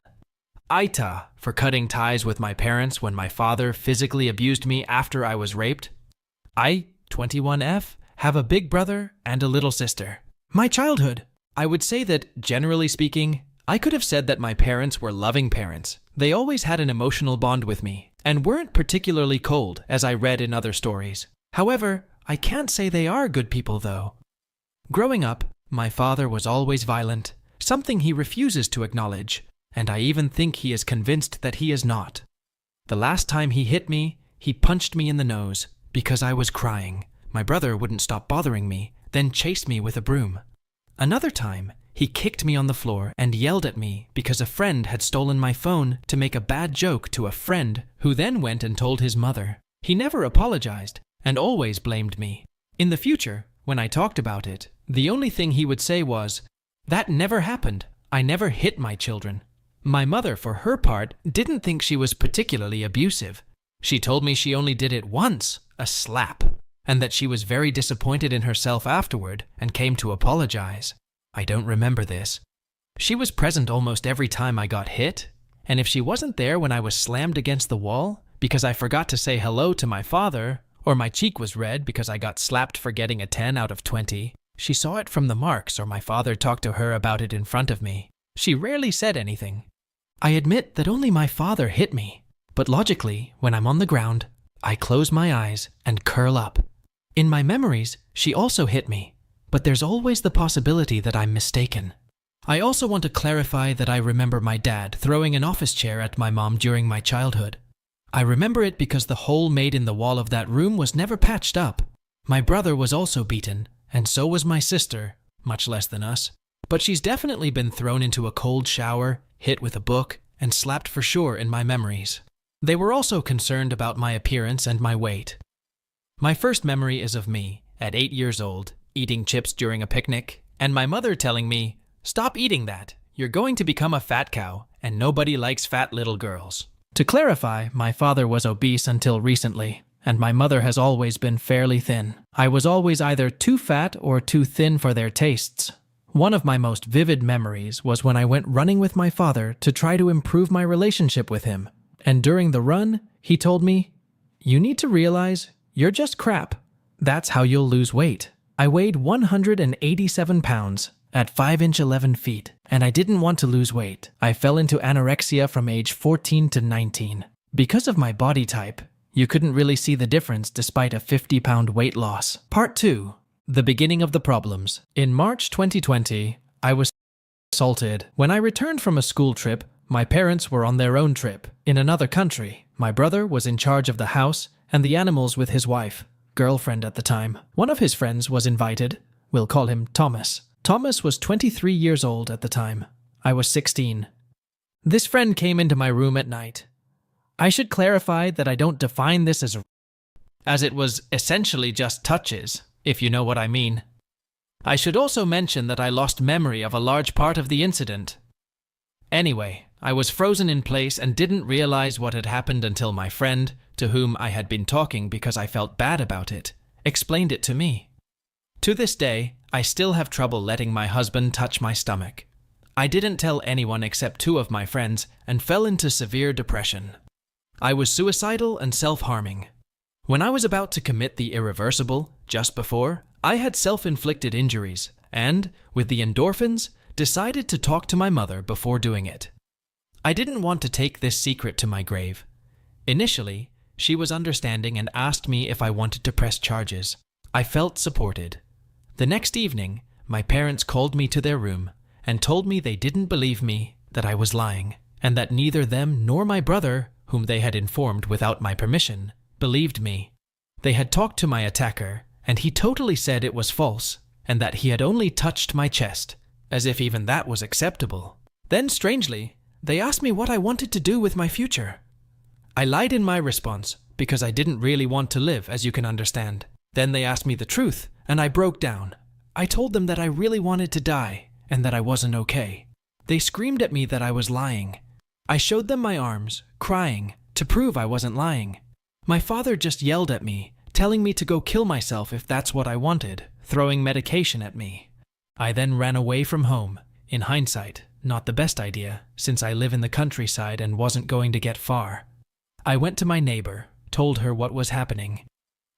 AITA for cutting ties with my parents when my father physically abused me after I was raped. I, 21F, have a big brother and a little sister. My childhood. I would say that, generally speaking, I could have said that my parents were loving parents. They always had an emotional bond with me, and weren't particularly cold, as I read in other stories. However, I can't say they are good people, though. Growing up, my father was always violent, something he refuses to acknowledge, and I even think he is convinced that he is not. The last time he hit me, he punched me in the nose because I was crying. My brother wouldn't stop bothering me, then chased me with a broom. Another time, he kicked me on the floor and yelled at me because a friend had stolen my phone to make a bad joke to a friend who then went and told his mother. He never apologized and always blamed me. In the future, when I talked about it, the only thing he would say was, "That never happened. I never hit my children." My mother, for her part, didn't think she was particularly abusive. She told me she only did it once, a slap, and that she was very disappointed in herself afterward and came to apologize. I don't remember this. She was present almost every time I got hit, and if she wasn't there when I was slammed against the wall because I forgot to say hello to my father, or my cheek was red because I got slapped for getting a 10 out of 20, she saw it from the marks or my father talked to her about it in front of me. She rarely said anything. I admit that only my father hit me, but logically, when I'm on the ground, I close my eyes and curl up. In my memories, she also hit me, but there's always the possibility that I'm mistaken. I also want to clarify that I remember my dad throwing an office chair at my mom during my childhood. I remember it because the hole made in the wall of that room was never patched up. My brother was also beaten, and so was my sister, much less than us. But she's definitely been thrown into a cold shower, hit with a book, and slapped for sure in my memories. They were also concerned about my appearance and my weight. My first memory is of me, at 8 years old, eating chips during a picnic, and my mother telling me, "Stop eating that. You're going to become a fat cow, and nobody likes fat little girls." To clarify, my father was obese until recently, and my mother has always been fairly thin. I was always either too fat or too thin for their tastes. One of my most vivid memories was when I went running with my father to try to improve my relationship with him, and during the run, he told me, "You need to realize you're just crap. That's how you'll lose weight." I weighed 187 pounds at 5 inch 11 feet, and I didn't want to lose weight. I fell into anorexia from age 14 to 19. Because of my body type, you couldn't really see the difference despite a 50-pound weight loss. Part 2. The beginning of the problems. In March 2020, I was assaulted. When I returned from a school trip, my parents were on their own trip in another country. My brother was in charge of the house and the animals with his wife, girlfriend at the time. One of his friends was invited. We'll call him Thomas. Thomas was 23 years old at the time. I was 16. This friend came into my room at night. I should clarify that I don't define this as it was essentially just touches, if you know what I mean. I should also mention that I lost memory of a large part of the incident. Anyway, I was frozen in place and didn't realize what had happened until my friend, to whom I had been talking because I felt bad about it, explained it to me. To this day, I still have trouble letting my husband touch my stomach. I didn't tell anyone except 2 of my friends and fell into severe depression. I was suicidal and self-harming. When I was about to commit the irreversible, just before, I had self-inflicted injuries and, with the endorphins, decided to talk to my mother before doing it. I didn't want to take this secret to my grave. Initially, she was understanding and asked me if I wanted to press charges. I felt supported. The next evening, my parents called me to their room and told me they didn't believe me, that I was lying, and that neither them nor my brother, whom they had informed without my permission, believed me. They had talked to my attacker, and he totally said it was false, and that he had only touched my chest, as if even that was acceptable. Then, strangely, they asked me what I wanted to do with my future. I lied in my response, because I didn't really want to live, as you can understand. Then they asked me the truth, and I broke down. I told them that I really wanted to die, and that I wasn't okay. They screamed at me that I was lying. I showed them my arms, crying, to prove I wasn't lying. My father just yelled at me, telling me to go kill myself if that's what I wanted, throwing medication at me. I then ran away from home. In hindsight, not the best idea, since I live in the countryside and wasn't going to get far. I went to my neighbor, told her what was happening.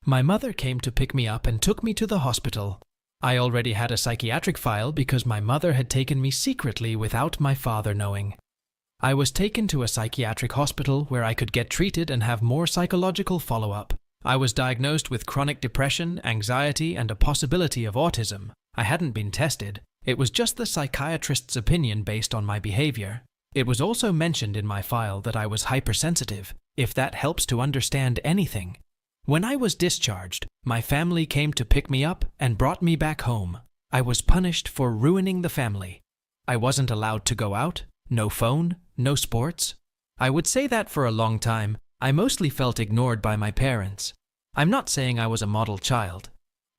My mother came to pick me up and took me to the hospital. I already had a psychiatric file because my mother had taken me secretly without my father knowing. I was taken to a psychiatric hospital where I could get treated and have more psychological follow-up. I was diagnosed with chronic depression, anxiety, and a possibility of autism. I hadn't been tested. It was just the psychiatrist's opinion based on my behavior. It was also mentioned in my file that I was hypersensitive, if that helps to understand anything. When I was discharged, my family came to pick me up and brought me back home. I was punished for ruining the family. I wasn't allowed to go out, no phone, no sports. I would say that for a long time, I mostly felt ignored by my parents. I'm not saying I was a model child.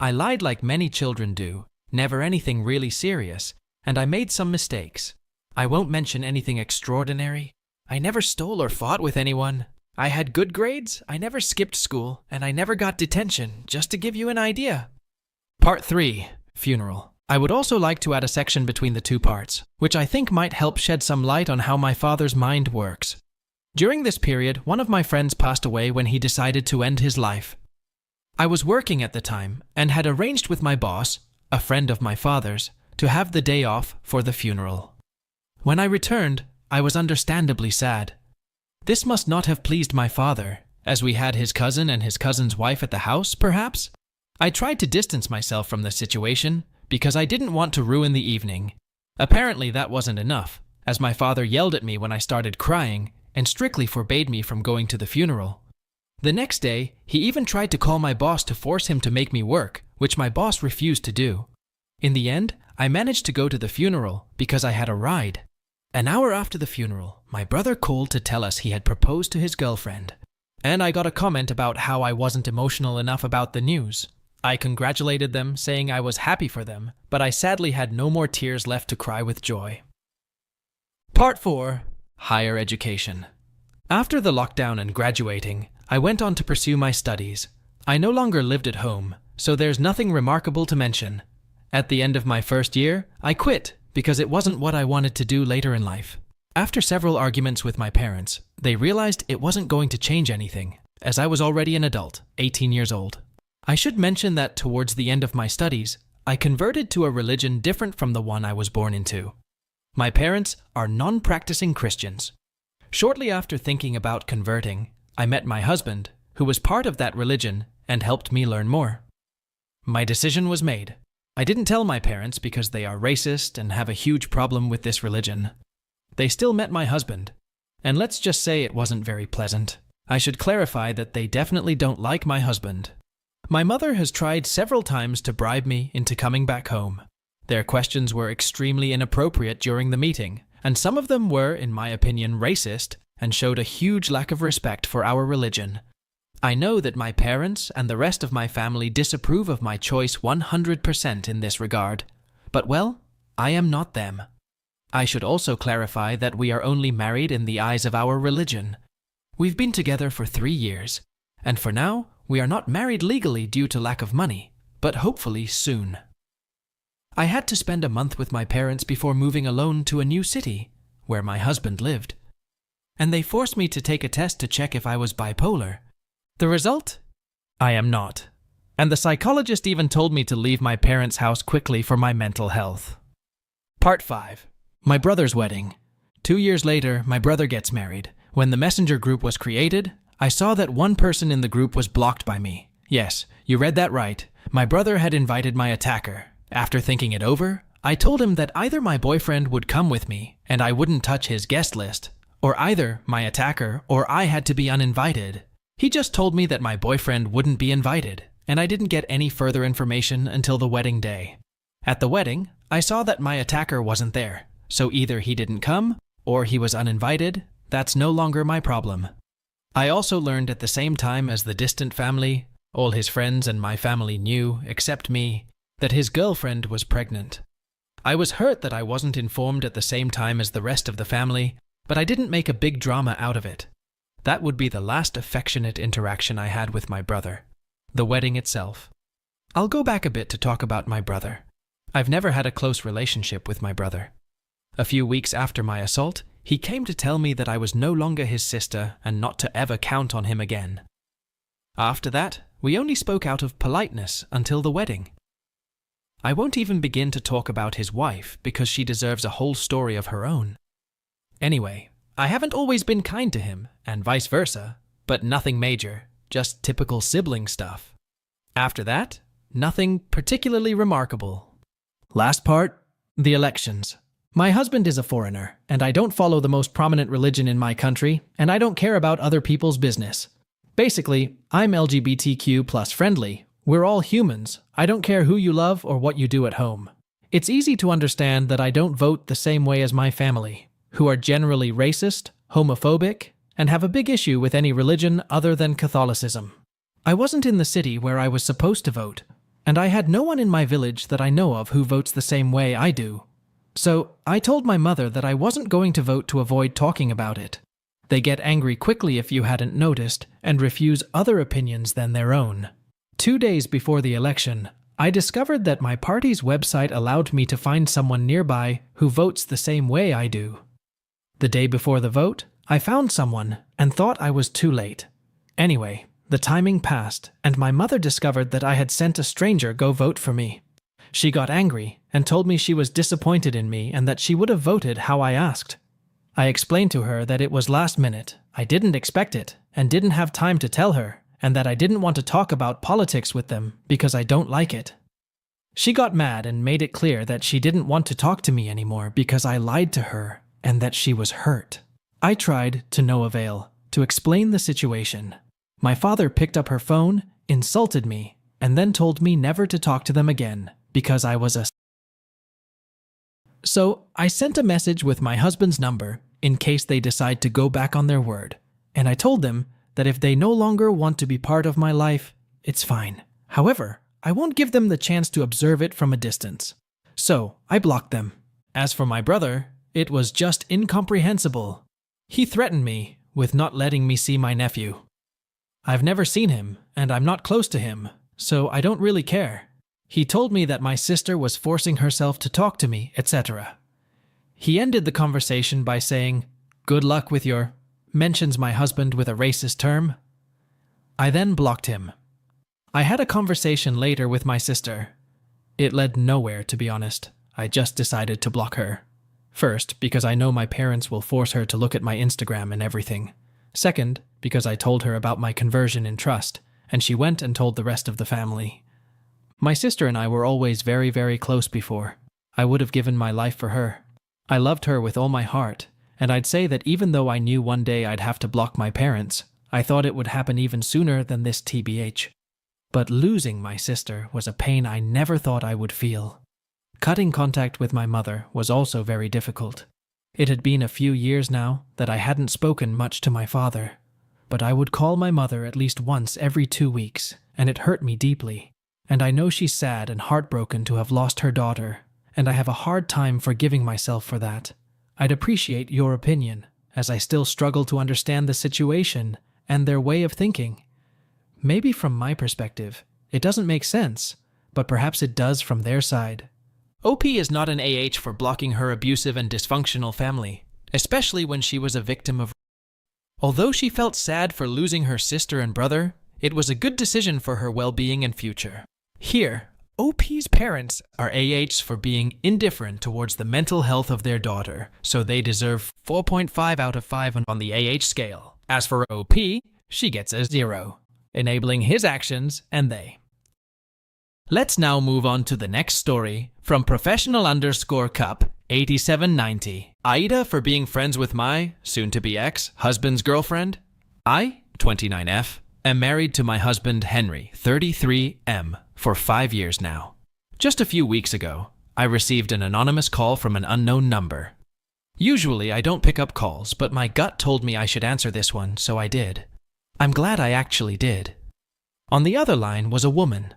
I lied like many children do, never anything really serious, and I made some mistakes. I won't mention anything extraordinary. I never stole or fought with anyone. I had good grades, I never skipped school, and I never got detention, just to give you an idea. Part 3. Funeral. I would also like to add a section between the 2 parts, which I think might help shed some light on how my father's mind works. During this period, one of my friends passed away when he decided to end his life. I was working at the time, and had arranged with my boss, a friend of my father's, to have the day off for the funeral. When I returned, I was understandably sad. This must not have pleased my father, as we had his cousin and his cousin's wife at the house, perhaps? I tried to distance myself from the situation, because I didn't want to ruin the evening. Apparently that wasn't enough, as my father yelled at me when I started crying, and strictly forbade me from going to the funeral. The next day, he even tried to call my boss to force him to make me work, which my boss refused to do. In the end, I managed to go to the funeral because I had a ride. An hour after the funeral, my brother called to tell us he had proposed to his girlfriend. And I got a comment about how I wasn't emotional enough about the news. I congratulated them, saying I was happy for them, but I sadly had no more tears left to cry with joy. Part 4. Higher education. After the lockdown and graduating, I went on to pursue my studies. I no longer lived at home, so there's nothing remarkable to mention. At the end of my first year, I quit because it wasn't what I wanted to do later in life. After several arguments with my parents, they realized it wasn't going to change anything, as I was already an adult, 18 years old. I should mention that towards the end of my studies, I converted to a religion different from the one I was born into. My parents are non-practicing Christians. Shortly after thinking about converting, I met my husband, who was part of that religion and helped me learn more. My decision was made. I didn't tell my parents because they are racist and have a huge problem with this religion. They still met my husband, and let's just say it wasn't very pleasant. I should clarify that they definitely don't like my husband. My mother has tried several times to bribe me into coming back home. Their questions were extremely inappropriate during the meeting, and some of them were, in my opinion, racist and showed a huge lack of respect for our religion. I know that my parents and the rest of my family disapprove of my choice 100% in this regard, but well, I am not them. I should also clarify that we are only married in the eyes of our religion. We've been together for 3 years, and for now, we are not married legally due to lack of money, but hopefully soon. I had to spend a month with my parents before moving alone to a new city, where my husband lived. And they forced me to take a test to check if I was bipolar. The result? I am not. And the psychologist even told me to leave my parents' house quickly for my mental health. Part 5. My brother's wedding. 2 years later, my brother gets married. When the messenger group was created, I saw that one person in the group was blocked by me. Yes, you read that right. My brother had invited my attacker. After thinking it over, I told him that either my boyfriend would come with me and I wouldn't touch his guest list, or either my attacker or I had to be uninvited. He just told me that my boyfriend wouldn't be invited, and I didn't get any further information until the wedding day. At the wedding, I saw that my attacker wasn't there, so either he didn't come or he was uninvited. That's no longer my problem. I also learned at the same time as the distant family, all his friends and my family knew, except me, that his girlfriend was pregnant. I was hurt that I wasn't informed at the same time as the rest of the family, but I didn't make a big drama out of it. That would be the last affectionate interaction I had with my brother, the wedding itself. I'll go back a bit to talk about my brother. I've never had a close relationship with my brother. A few weeks after my assault, he came to tell me that I was no longer his sister and not to ever count on him again. After that, we only spoke out of politeness until the wedding. I won't even begin to talk about his wife because she deserves a whole story of her own. Anyway, I haven't always been kind to him, and vice versa, but nothing major, just typical sibling stuff. After that, nothing particularly remarkable. Last part, the elections. My husband is a foreigner, and I don't follow the most prominent religion in my country, and I don't care about other people's business. Basically, I'm LGBTQ plus friendly. We're all humans. I don't care who you love or what you do at home. It's easy to understand that I don't vote the same way as my family, who are generally racist, homophobic, and have a big issue with any religion other than Catholicism. I wasn't in the city where I was supposed to vote, and I had no one in my village that I know of who votes the same way I do. So I told my mother that I wasn't going to vote to avoid talking about it. They get angry quickly if you hadn't noticed and refuse other opinions than their own. 2 days before the election, I discovered that my party's website allowed me to find someone nearby who votes the same way I do. The day before the vote, I found someone and thought I was too late. Anyway, the timing passed, and my mother discovered that I had sent a stranger go vote for me. She got angry and told me she was disappointed in me and that she would have voted how I asked. I explained to her that it was last minute, I didn't expect it, and didn't have time to tell her, and that I didn't want to talk about politics with them because I don't like it. She got mad and made it clear that she didn't want to talk to me anymore because I lied to her and that she was hurt. I tried, to no avail, to explain the situation. My father picked up her phone, insulted me, and then told me never to talk to them again because I was a... So I sent a message with my husband's number in case they decide to go back on their word, and I told them that if they no longer want to be part of my life, it's fine. However, I won't give them the chance to observe it from a distance. So I blocked them. As for my brother, it was just incomprehensible. He threatened me with not letting me see my nephew. I've never seen him, and I'm not close to him, so I don't really care. He told me that my sister was forcing herself to talk to me, etc. He ended the conversation by saying, "Good luck with your..." mentions my husband with a racist term. I then blocked him. I had a conversation later with my sister. It led nowhere, to be honest. I just decided to block her. First, because I know my parents will force her to look at my Instagram and everything. Second, because I told her about my conversion in trust, and she went and told the rest of the family. My sister and I were always very, very close before. I would have given my life for her. I loved her with all my heart, and I'd say that even though I knew one day I'd have to block my parents, I thought it would happen even sooner than this TBH. But losing my sister was a pain I never thought I would feel. Cutting contact with my mother was also very difficult. It had been a few years now that I hadn't spoken much to my father, but I would call my mother at least once every 2 weeks, and it hurt me deeply. And I know she's sad and heartbroken to have lost her daughter, and I have a hard time forgiving myself for that. I'd appreciate your opinion, as I still struggle to understand the situation and their way of thinking. Maybe from my perspective, it doesn't make sense, but perhaps it does from their side. OP is not an AH for blocking her abusive and dysfunctional family, especially when she was a victim of. Although she felt sad for losing her sister and brother, it was a good decision for her well-being and future. Here, OP's parents are AHs for being indifferent towards the mental health of their daughter, so they deserve 4.5 out of 5 on the AH scale. As for OP, she gets a 0, enabling his actions and they. Let's now move on to the next story from professional_cup 8790. AITA for being friends with my soon-to-be ex-husband's girlfriend. I, 29F, am married to my husband Henry, 33M, for 5 years now. Just a few weeks ago, I received an anonymous call from an unknown number. Usually I don't pick up calls, but my gut told me I should answer this one, so I did. I'm glad I actually did. On the other line was a woman.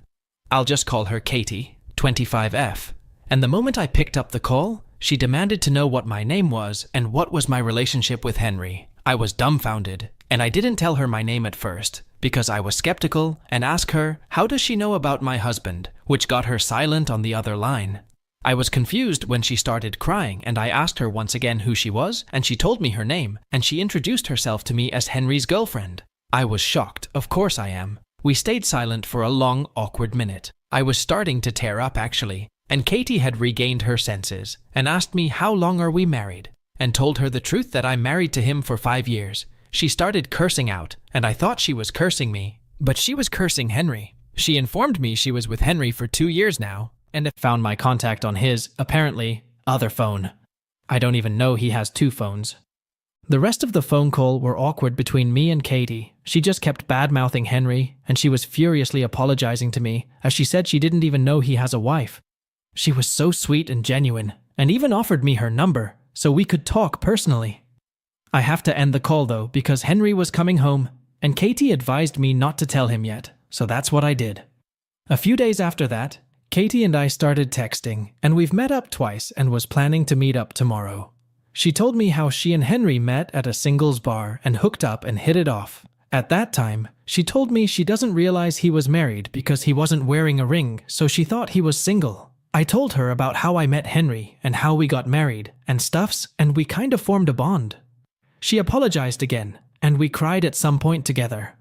I'll just call her Katie, 25F, and the moment I picked up the call, she demanded to know what my name was and what was my relationship with Henry. I was dumbfounded, and I didn't tell her my name at first, because I was skeptical and asked her, how does she know about my husband, which got her silent on the other line. I was confused when she started crying, and I asked her once again who she was, and she told me her name, and she introduced herself to me as Henry's girlfriend. I was shocked, of course I am. We stayed silent for a long, awkward minute. I was starting to tear up actually, and Katie had regained her senses, and asked me how long are we married, and told her the truth that I'm married to him for 5 years. She started cursing out, and I thought she was cursing me, but she was cursing Henry. She informed me she was with Henry for 2 years now, and found my contact on his, apparently, other phone. I don't even know he has 2 phones. The rest of the phone call were awkward between me and Katie. She just kept bad-mouthing Henry, and she was furiously apologizing to me, as she said she didn't even know he has a wife. She was so sweet and genuine, and even offered me her number, so we could talk personally. I have to end the call though, because Henry was coming home, and Katie advised me not to tell him yet, so that's what I did. A few days after that, Katie and I started texting, and we've met up twice and was planning to meet up tomorrow. She told me how she and Henry met at a singles bar and hooked up and hit it off. At that time, she told me she doesn't realize he was married because he wasn't wearing a ring, so she thought he was single. I told her about how I met Henry and how we got married and stuffs, and we kind of formed a bond. She apologized again, and we cried at some point together.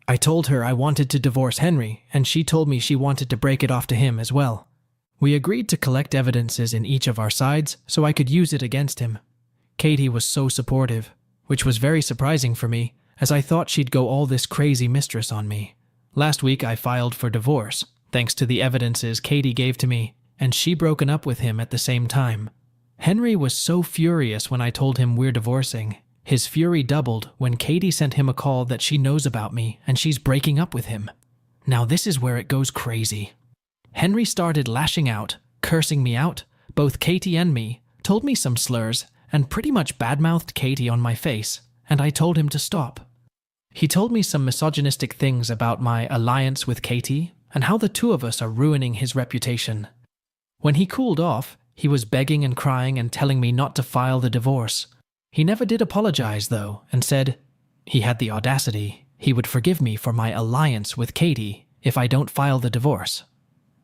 I told her I wanted to divorce Henry, and she told me she wanted to break it off to him as well. We agreed to collect evidences in each of our sides so I could use it against him. Katie was so supportive, which was very surprising for me, as I thought she'd go all this crazy mistress on me. Last week I filed for divorce, thanks to the evidences Katie gave to me, and she broken up with him at the same time. Henry was so furious when I told him we're divorcing. His fury doubled when Katie sent him a call that she knows about me and she's breaking up with him. Now this is where it goes crazy. Henry started lashing out, cursing me out, both Katie and me, told me some slurs, and pretty much badmouthed Katie on my face, and I told him to stop. He told me some misogynistic things about my alliance with Katie and how the two of us are ruining his reputation. When he cooled off, he was begging and crying and telling me not to file the divorce. He never did apologize, though, and said he had the audacity he would forgive me for my alliance with Katie if I don't file the divorce.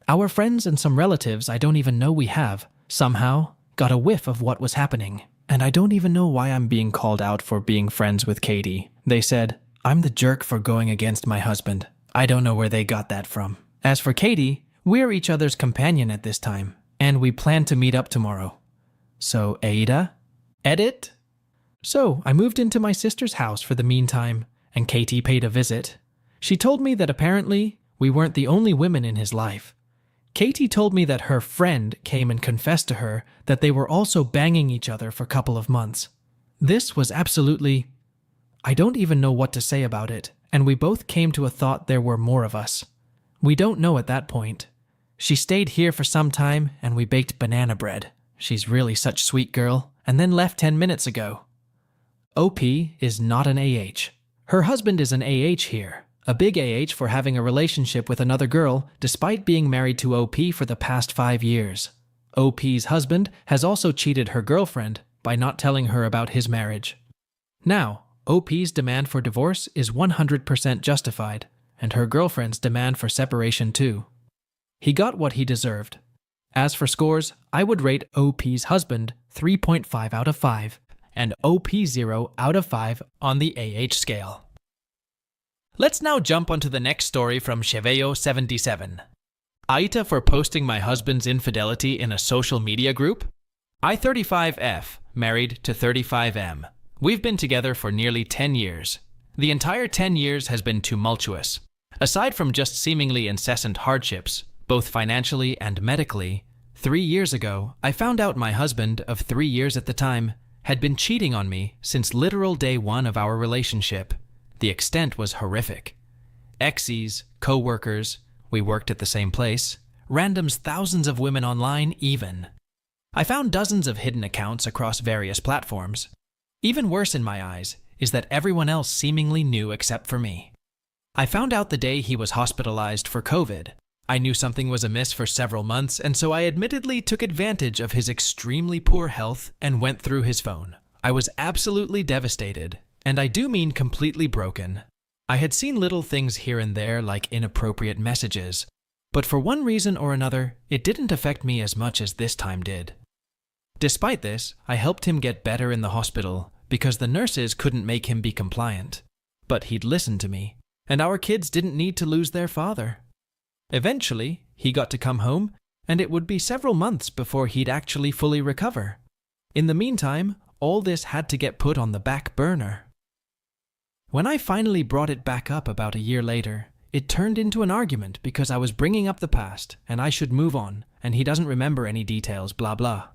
Our friends and some relatives I don't even know we have, somehow, got a whiff of what was happening. And I don't even know why I'm being called out for being friends with Katie. They said, I'm the jerk for going against my husband. I don't know where they got that from. As for Katie, we're each other's companion at this time, and we plan to meet up tomorrow. So, AITA? Edit? So, I moved into my sister's house for the meantime, and Katie paid a visit. She told me that apparently we weren't the only women in his life. Katie told me that her friend came and confessed to her that they were also banging each other for a couple of months. This was absolutely... I don't even know what to say about it, and we both came to a thought there were more of us. We don't know at that point. She stayed here for some time, and we baked banana bread. She's really such a sweet girl, and then left 10 minutes ago. OP is not an AH. Her husband is an AH here. A big AH for having a relationship with another girl despite being married to OP for the past 5 years. OP's husband has also cheated her girlfriend, by not telling her about his marriage. Now, OP's demand for divorce is 100% justified, and her girlfriend's demand for separation too. He got what he deserved. As for scores, I would rate OP's husband 3.5 out of 5 and OP 0 out of 5 on the scale. Let's now jump onto the next story from Cheveyo77. AITA for posting my husband's infidelity in a social media group? I35F, married to 35M. We've been together for nearly 10 years. The entire 10 years has been tumultuous. Aside from just seemingly incessant hardships, both financially and medically, 3 years ago, I found out my husband, of 3 years at the time, had been cheating on me since literal day one of our relationship. The extent was horrific. Exes, co-workers, we worked at the same place, randoms, thousands of women online even. I found dozens of hidden accounts across various platforms. Even worse in my eyes is that everyone else seemingly knew except for me. I found out the day he was hospitalized for COVID. I knew something was amiss for several months, and so I admittedly took advantage of his extremely poor health and went through his phone. I was absolutely devastated, and I do mean completely broken. I had seen little things here and there like inappropriate messages, but for one reason or another, it didn't affect me as much as this time did. Despite this, I helped him get better in the hospital because the nurses couldn't make him be compliant. But he'd listened to me, and our kids didn't need to lose their father. Eventually, he got to come home, and it would be several months before he'd actually fully recover. In the meantime, all this had to get put on the back burner. When I finally brought it back up about a year later, it turned into an argument because I was bringing up the past and I should move on, and he doesn't remember any details, blah blah.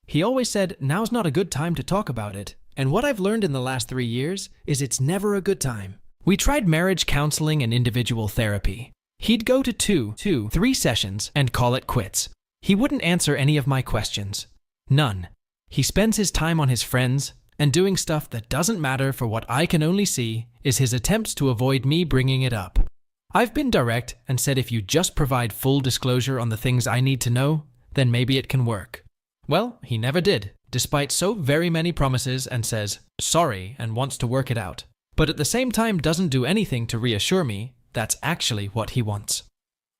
He always said now's not a good time to talk about it, and what I've learned in the last 3 years is it's never a good time. We tried marriage counseling and individual therapy. He'd go to 2, 3 sessions and call it quits. He wouldn't answer any of my questions. None. He spends his time on his friends and doing stuff that doesn't matter for what I can only see is his attempts to avoid me bringing it up. I've been direct and said if you just provide full disclosure on the things I need to know, then maybe it can work. Well, he never did, despite so very many promises, and says sorry and wants to work it out. But at the same time doesn't do anything to reassure me that's actually what he wants.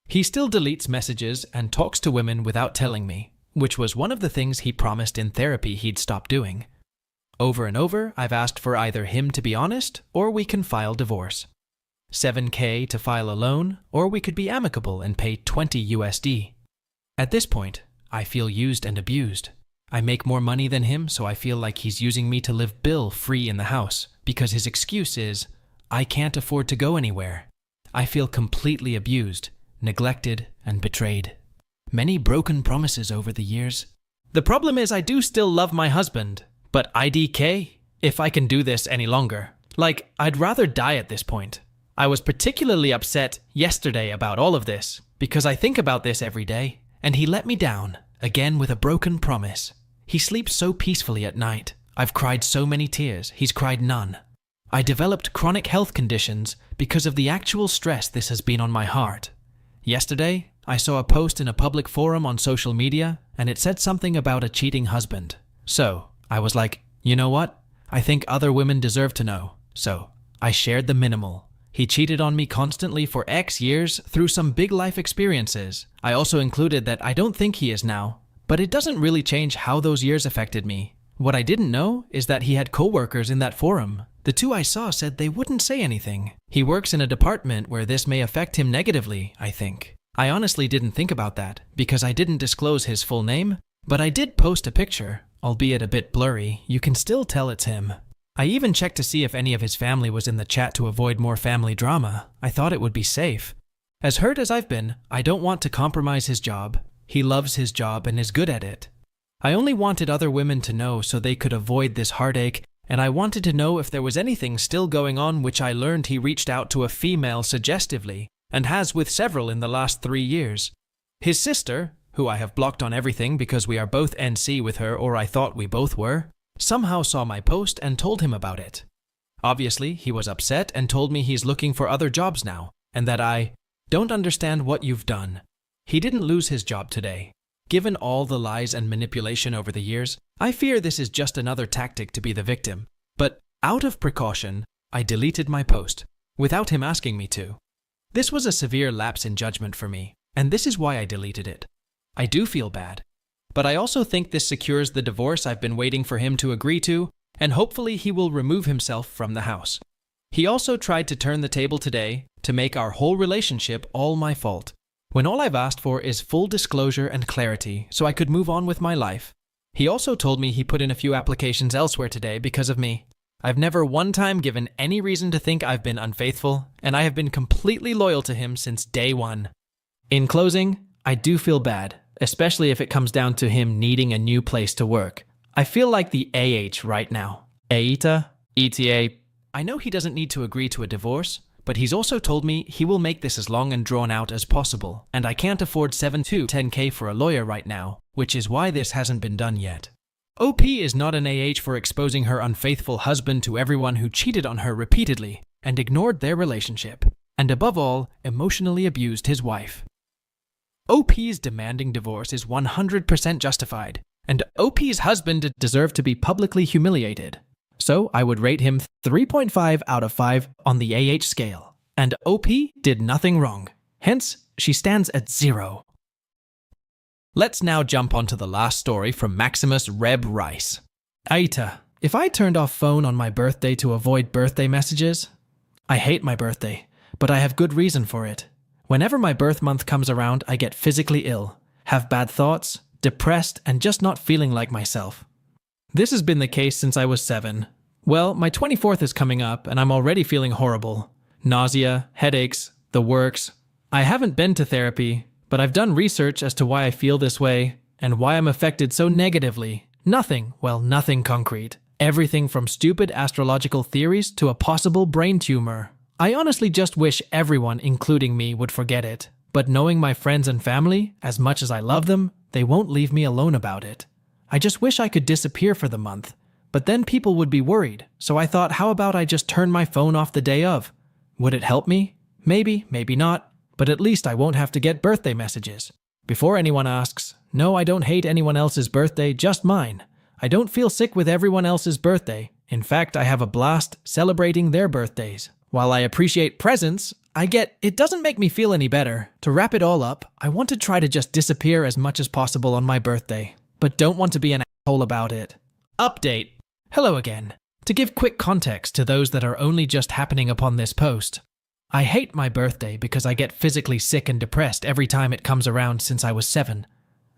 He still deletes messages and talks to women without telling me, which was one of the things he promised in therapy he'd stop doing. Over and over, I've asked for either him to be honest or we can file divorce. $7,000 to file a loan, or we could be amicable and pay $20. At this point, I feel used and abused. I make more money than him, so I feel like he's using me to live bill-free in the house, because his excuse is, I can't afford to go anywhere. I feel completely abused, neglected, and betrayed. Many broken promises over the years. The problem is I do still love my husband, but IDK? If I can do this any longer. Like, I'd rather die at this point. I was particularly upset yesterday about all of this, because I think about this every day, and he let me down, again with a broken promise. He sleeps so peacefully at night. I've cried so many tears, he's cried none. I developed chronic health conditions because of the actual stress this has been on my heart. Yesterday, I saw a post in a public forum on social media, and it said something about a cheating husband. So, I was like, you know what? I think other women deserve to know. So, I shared the minimal. He cheated on me constantly for X years through some big life experiences. I also included that I don't think he is now, but it doesn't really change how those years affected me. What I didn't know is that he had co-workers in that forum. The 2 I saw said they wouldn't say anything. He works in a department where this may affect him negatively, I think. I honestly didn't think about that because I didn't disclose his full name, but I did post a picture, albeit a bit blurry. You can still tell it's him. I even checked to see if any of his family was in the chat to avoid more family drama. I thought it would be safe. As hurt as I've been, I don't want to compromise his job. He loves his job and is good at it. I only wanted other women to know so they could avoid this heartache, and I wanted to know if there was anything still going on, which I learned he reached out to a female suggestively, and has with several in the last 3 years. His sister, who I have blocked on everything because we are both NC with her, or I thought we both were, somehow saw my post and told him about it. Obviously, he was upset and told me he's looking for other jobs now, and that I don't understand what you've done. He didn't lose his job today. Given all the lies and manipulation over the years, I fear this is just another tactic to be the victim, but out of precaution, I deleted my post, without him asking me to. This was a severe lapse in judgment for me, and this is why I deleted it. I do feel bad, but I also think this secures the divorce I've been waiting for him to agree to, and hopefully he will remove himself from the house. He also tried to turn the table today to make our whole relationship all my fault, when all I've asked for is full disclosure and clarity so I could move on with my life. He also told me he put in a few applications elsewhere today because of me. I've never one time given any reason to think I've been unfaithful, and I have been completely loyal to him since day one. In closing, I do feel bad, especially if it comes down to him needing a new place to work. I feel like the AH right now. AITA? ETA? I know he doesn't need to agree to a divorce, but he's also told me he will make this as long and drawn out as possible, and I can't afford 7 to 10K for a lawyer right now, which is why this hasn't been done yet. OP is not an AH for exposing her unfaithful husband to everyone who cheated on her repeatedly and ignored their relationship, and above all, emotionally abused his wife. OP's demanding divorce is 100% justified, and OP's husband deserved to be publicly humiliated. So I would rate him 3.5 out of 5 on the AH scale, and OP did nothing wrong. Hence, she stands at 0. Let's now jump onto the last story from Maximus Reb Rice. AITA, if I turned off phone on my birthday to avoid birthday messages? I hate my birthday, but I have good reason for it. Whenever my birth month comes around, I get physically ill, have bad thoughts, depressed, and just not feeling like myself. This has been the case since I was 7. Well, my 24th is coming up, and I'm already feeling horrible. Nausea, headaches, the works. I haven't been to therapy, but I've done research as to why I feel this way, and why I'm affected so negatively. Nothing concrete. Everything from stupid astrological theories to a possible brain tumor. I honestly just wish everyone, including me, would forget it. But knowing my friends and family, as much as I love them, they won't leave me alone about it. I just wish I could disappear for the month. But then people would be worried, so I thought, how about I just turn my phone off the day of? Would it help me? Maybe, maybe not. But at least I won't have to get birthday messages. Before anyone asks, no, I don't hate anyone else's birthday, just mine. I don't feel sick with everyone else's birthday. In fact, I have a blast celebrating their birthdays. While I appreciate presents, it doesn't make me feel any better. To wrap it all up, I want to try to just disappear as much as possible on my birthday, but don't want to be an asshole about it. Update. Hello again. To give quick context to those that are only just happening upon this post, I hate my birthday because I get physically sick and depressed every time it comes around since I was 7.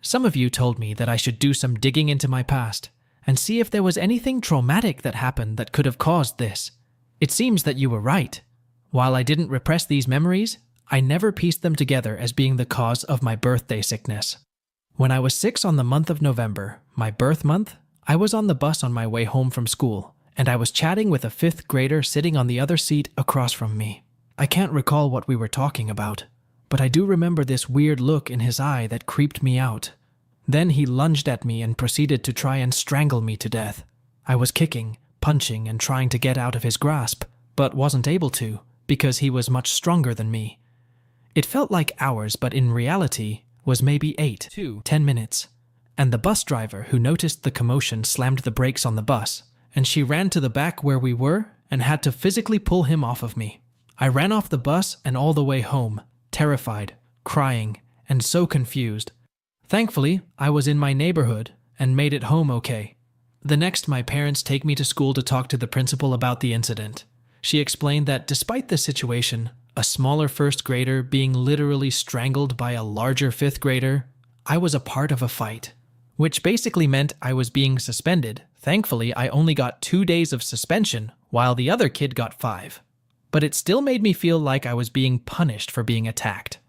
Some of you told me that I should do some digging into my past and see if there was anything traumatic that happened that could have caused this. It seems that you were right. While I didn't repress these memories, I never pieced them together as being the cause of my birthday sickness. When I was 6 on the month of November, my birth month, I was on the bus on my way home from school, and I was chatting with a 5th grader sitting on the other seat across from me. I can't recall what we were talking about, but I do remember this weird look in his eye that creeped me out. Then he lunged at me and proceeded to try and strangle me to death. I was kicking, punching, and trying to get out of his grasp, but wasn't able to, because he was much stronger than me. It felt like hours, but in reality was maybe 8 to 10 minutes. And the bus driver who noticed the commotion slammed the brakes on the bus, and she ran to the back where we were and had to physically pull him off of me. I ran off the bus and all the way home, terrified, crying, and so confused. Thankfully, I was in my neighborhood and made it home okay. The next, my parents take me to school to talk to the principal about the incident. She explained that despite the situation, a smaller 1st grader being literally strangled by a larger 5th grader, I was a part of a fight, which basically meant I was being suspended. Thankfully, I only got 2 days of suspension, while the other kid got 5. But it still made me feel like I was being punished for being attacked.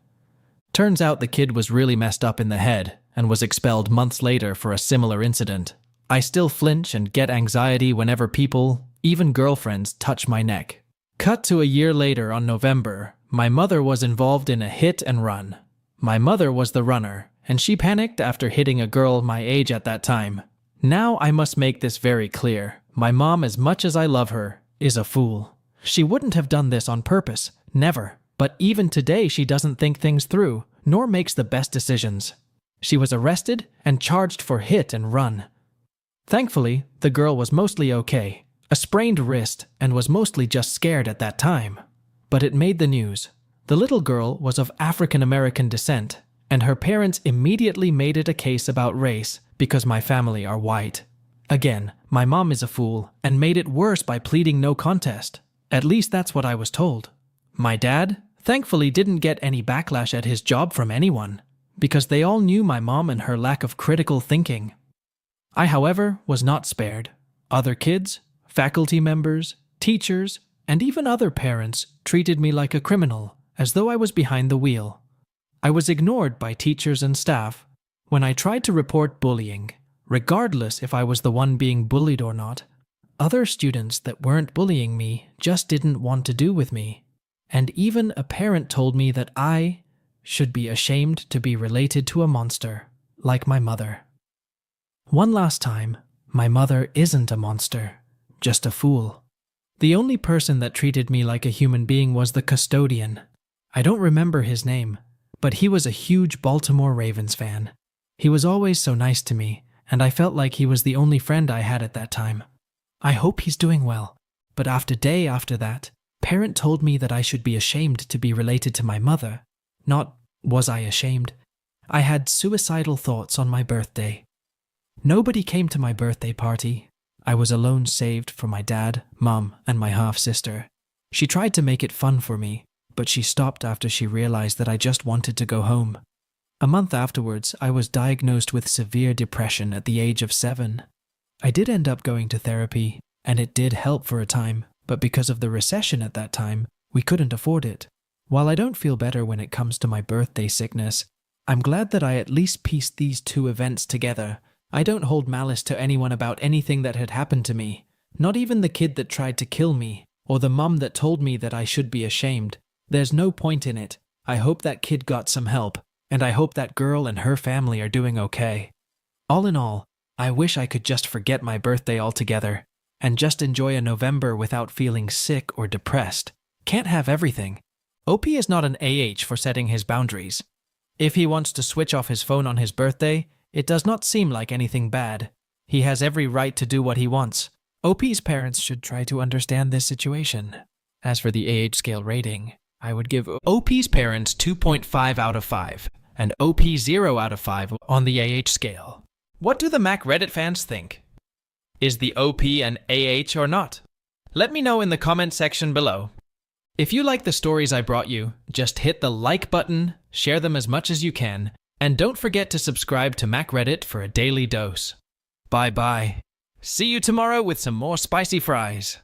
Turns out the kid was really messed up in the head and was expelled months later for a similar incident. I still flinch and get anxiety whenever people, even girlfriends, touch my neck. Cut to a year later on November, my mother was involved in a hit and run. My mother was the runner, and she panicked after hitting a girl my age at that time. Now I must make this very clear. My mom, as much as I love her, is a fool. She wouldn't have done this on purpose, never. But even today she doesn't think things through, nor makes the best decisions. She was arrested and charged for hit and run. Thankfully, the girl was mostly okay, a sprained wrist, and was mostly just scared at that time. But it made the news. The little girl was of African American descent, and her parents immediately made it a case about race because my family are white. Again, my mom is a fool and made it worse by pleading no contest. At least that's what I was told. My dad, thankfully, didn't get any backlash at his job from anyone, because they all knew my mom and her lack of critical thinking. I, however, was not spared. Other kids, faculty members, teachers, and even other parents treated me like a criminal, as though I was behind the wheel. I was ignored by teachers and staff when I tried to report bullying, regardless if I was the one being bullied or not. Other students that weren't bullying me just didn't want to do with me. And even a parent told me that I should be ashamed to be related to a monster, like my mother. One last time, my mother isn't a monster, just a fool. The only person that treated me like a human being was the custodian. I don't remember his name, but he was a huge Baltimore Ravens fan. He was always so nice to me, and I felt like he was the only friend I had at that time. I hope he's doing well, but after that, parent told me that I should be ashamed to be related to my mother. Not was I ashamed. I had suicidal thoughts on my birthday. Nobody came to my birthday party. I was alone, saved for my dad, mom, and my half-sister. She tried to make it fun for me, but she stopped after she realized that I just wanted to go home. A month afterwards, I was diagnosed with severe depression at the age of 7. I did end up going to therapy, and it did help for a time, but because of the recession at that time, we couldn't afford it. While I don't feel better when it comes to my birthday sickness, I'm glad that I at least pieced these two events together. I don't hold malice to anyone about anything that had happened to me, not even the kid that tried to kill me, or the mum that told me that I should be ashamed. There's no point in it. I hope that kid got some help, and I hope that girl and her family are doing okay. All in all, I wish I could just forget my birthday altogether, and just enjoy a November without feeling sick or depressed. Can't have everything. OP is not an AH for setting his boundaries. If he wants to switch off his phone on his birthday, it does not seem like anything bad. He has every right to do what he wants. OP's parents should try to understand this situation. As for the AH scale rating, I would give OP's parents 2.5 out of 5, and OP 0 out of 5 on the AH scale. What do the Mac Reddit fans think? Is the OP an AH or not? Let me know in the comment section below. If you like the stories I brought you, just hit the like button, share them as much as you can, and don't forget to subscribe to Mac Reddit for a daily dose. Bye bye. See you tomorrow with some more spicy fries.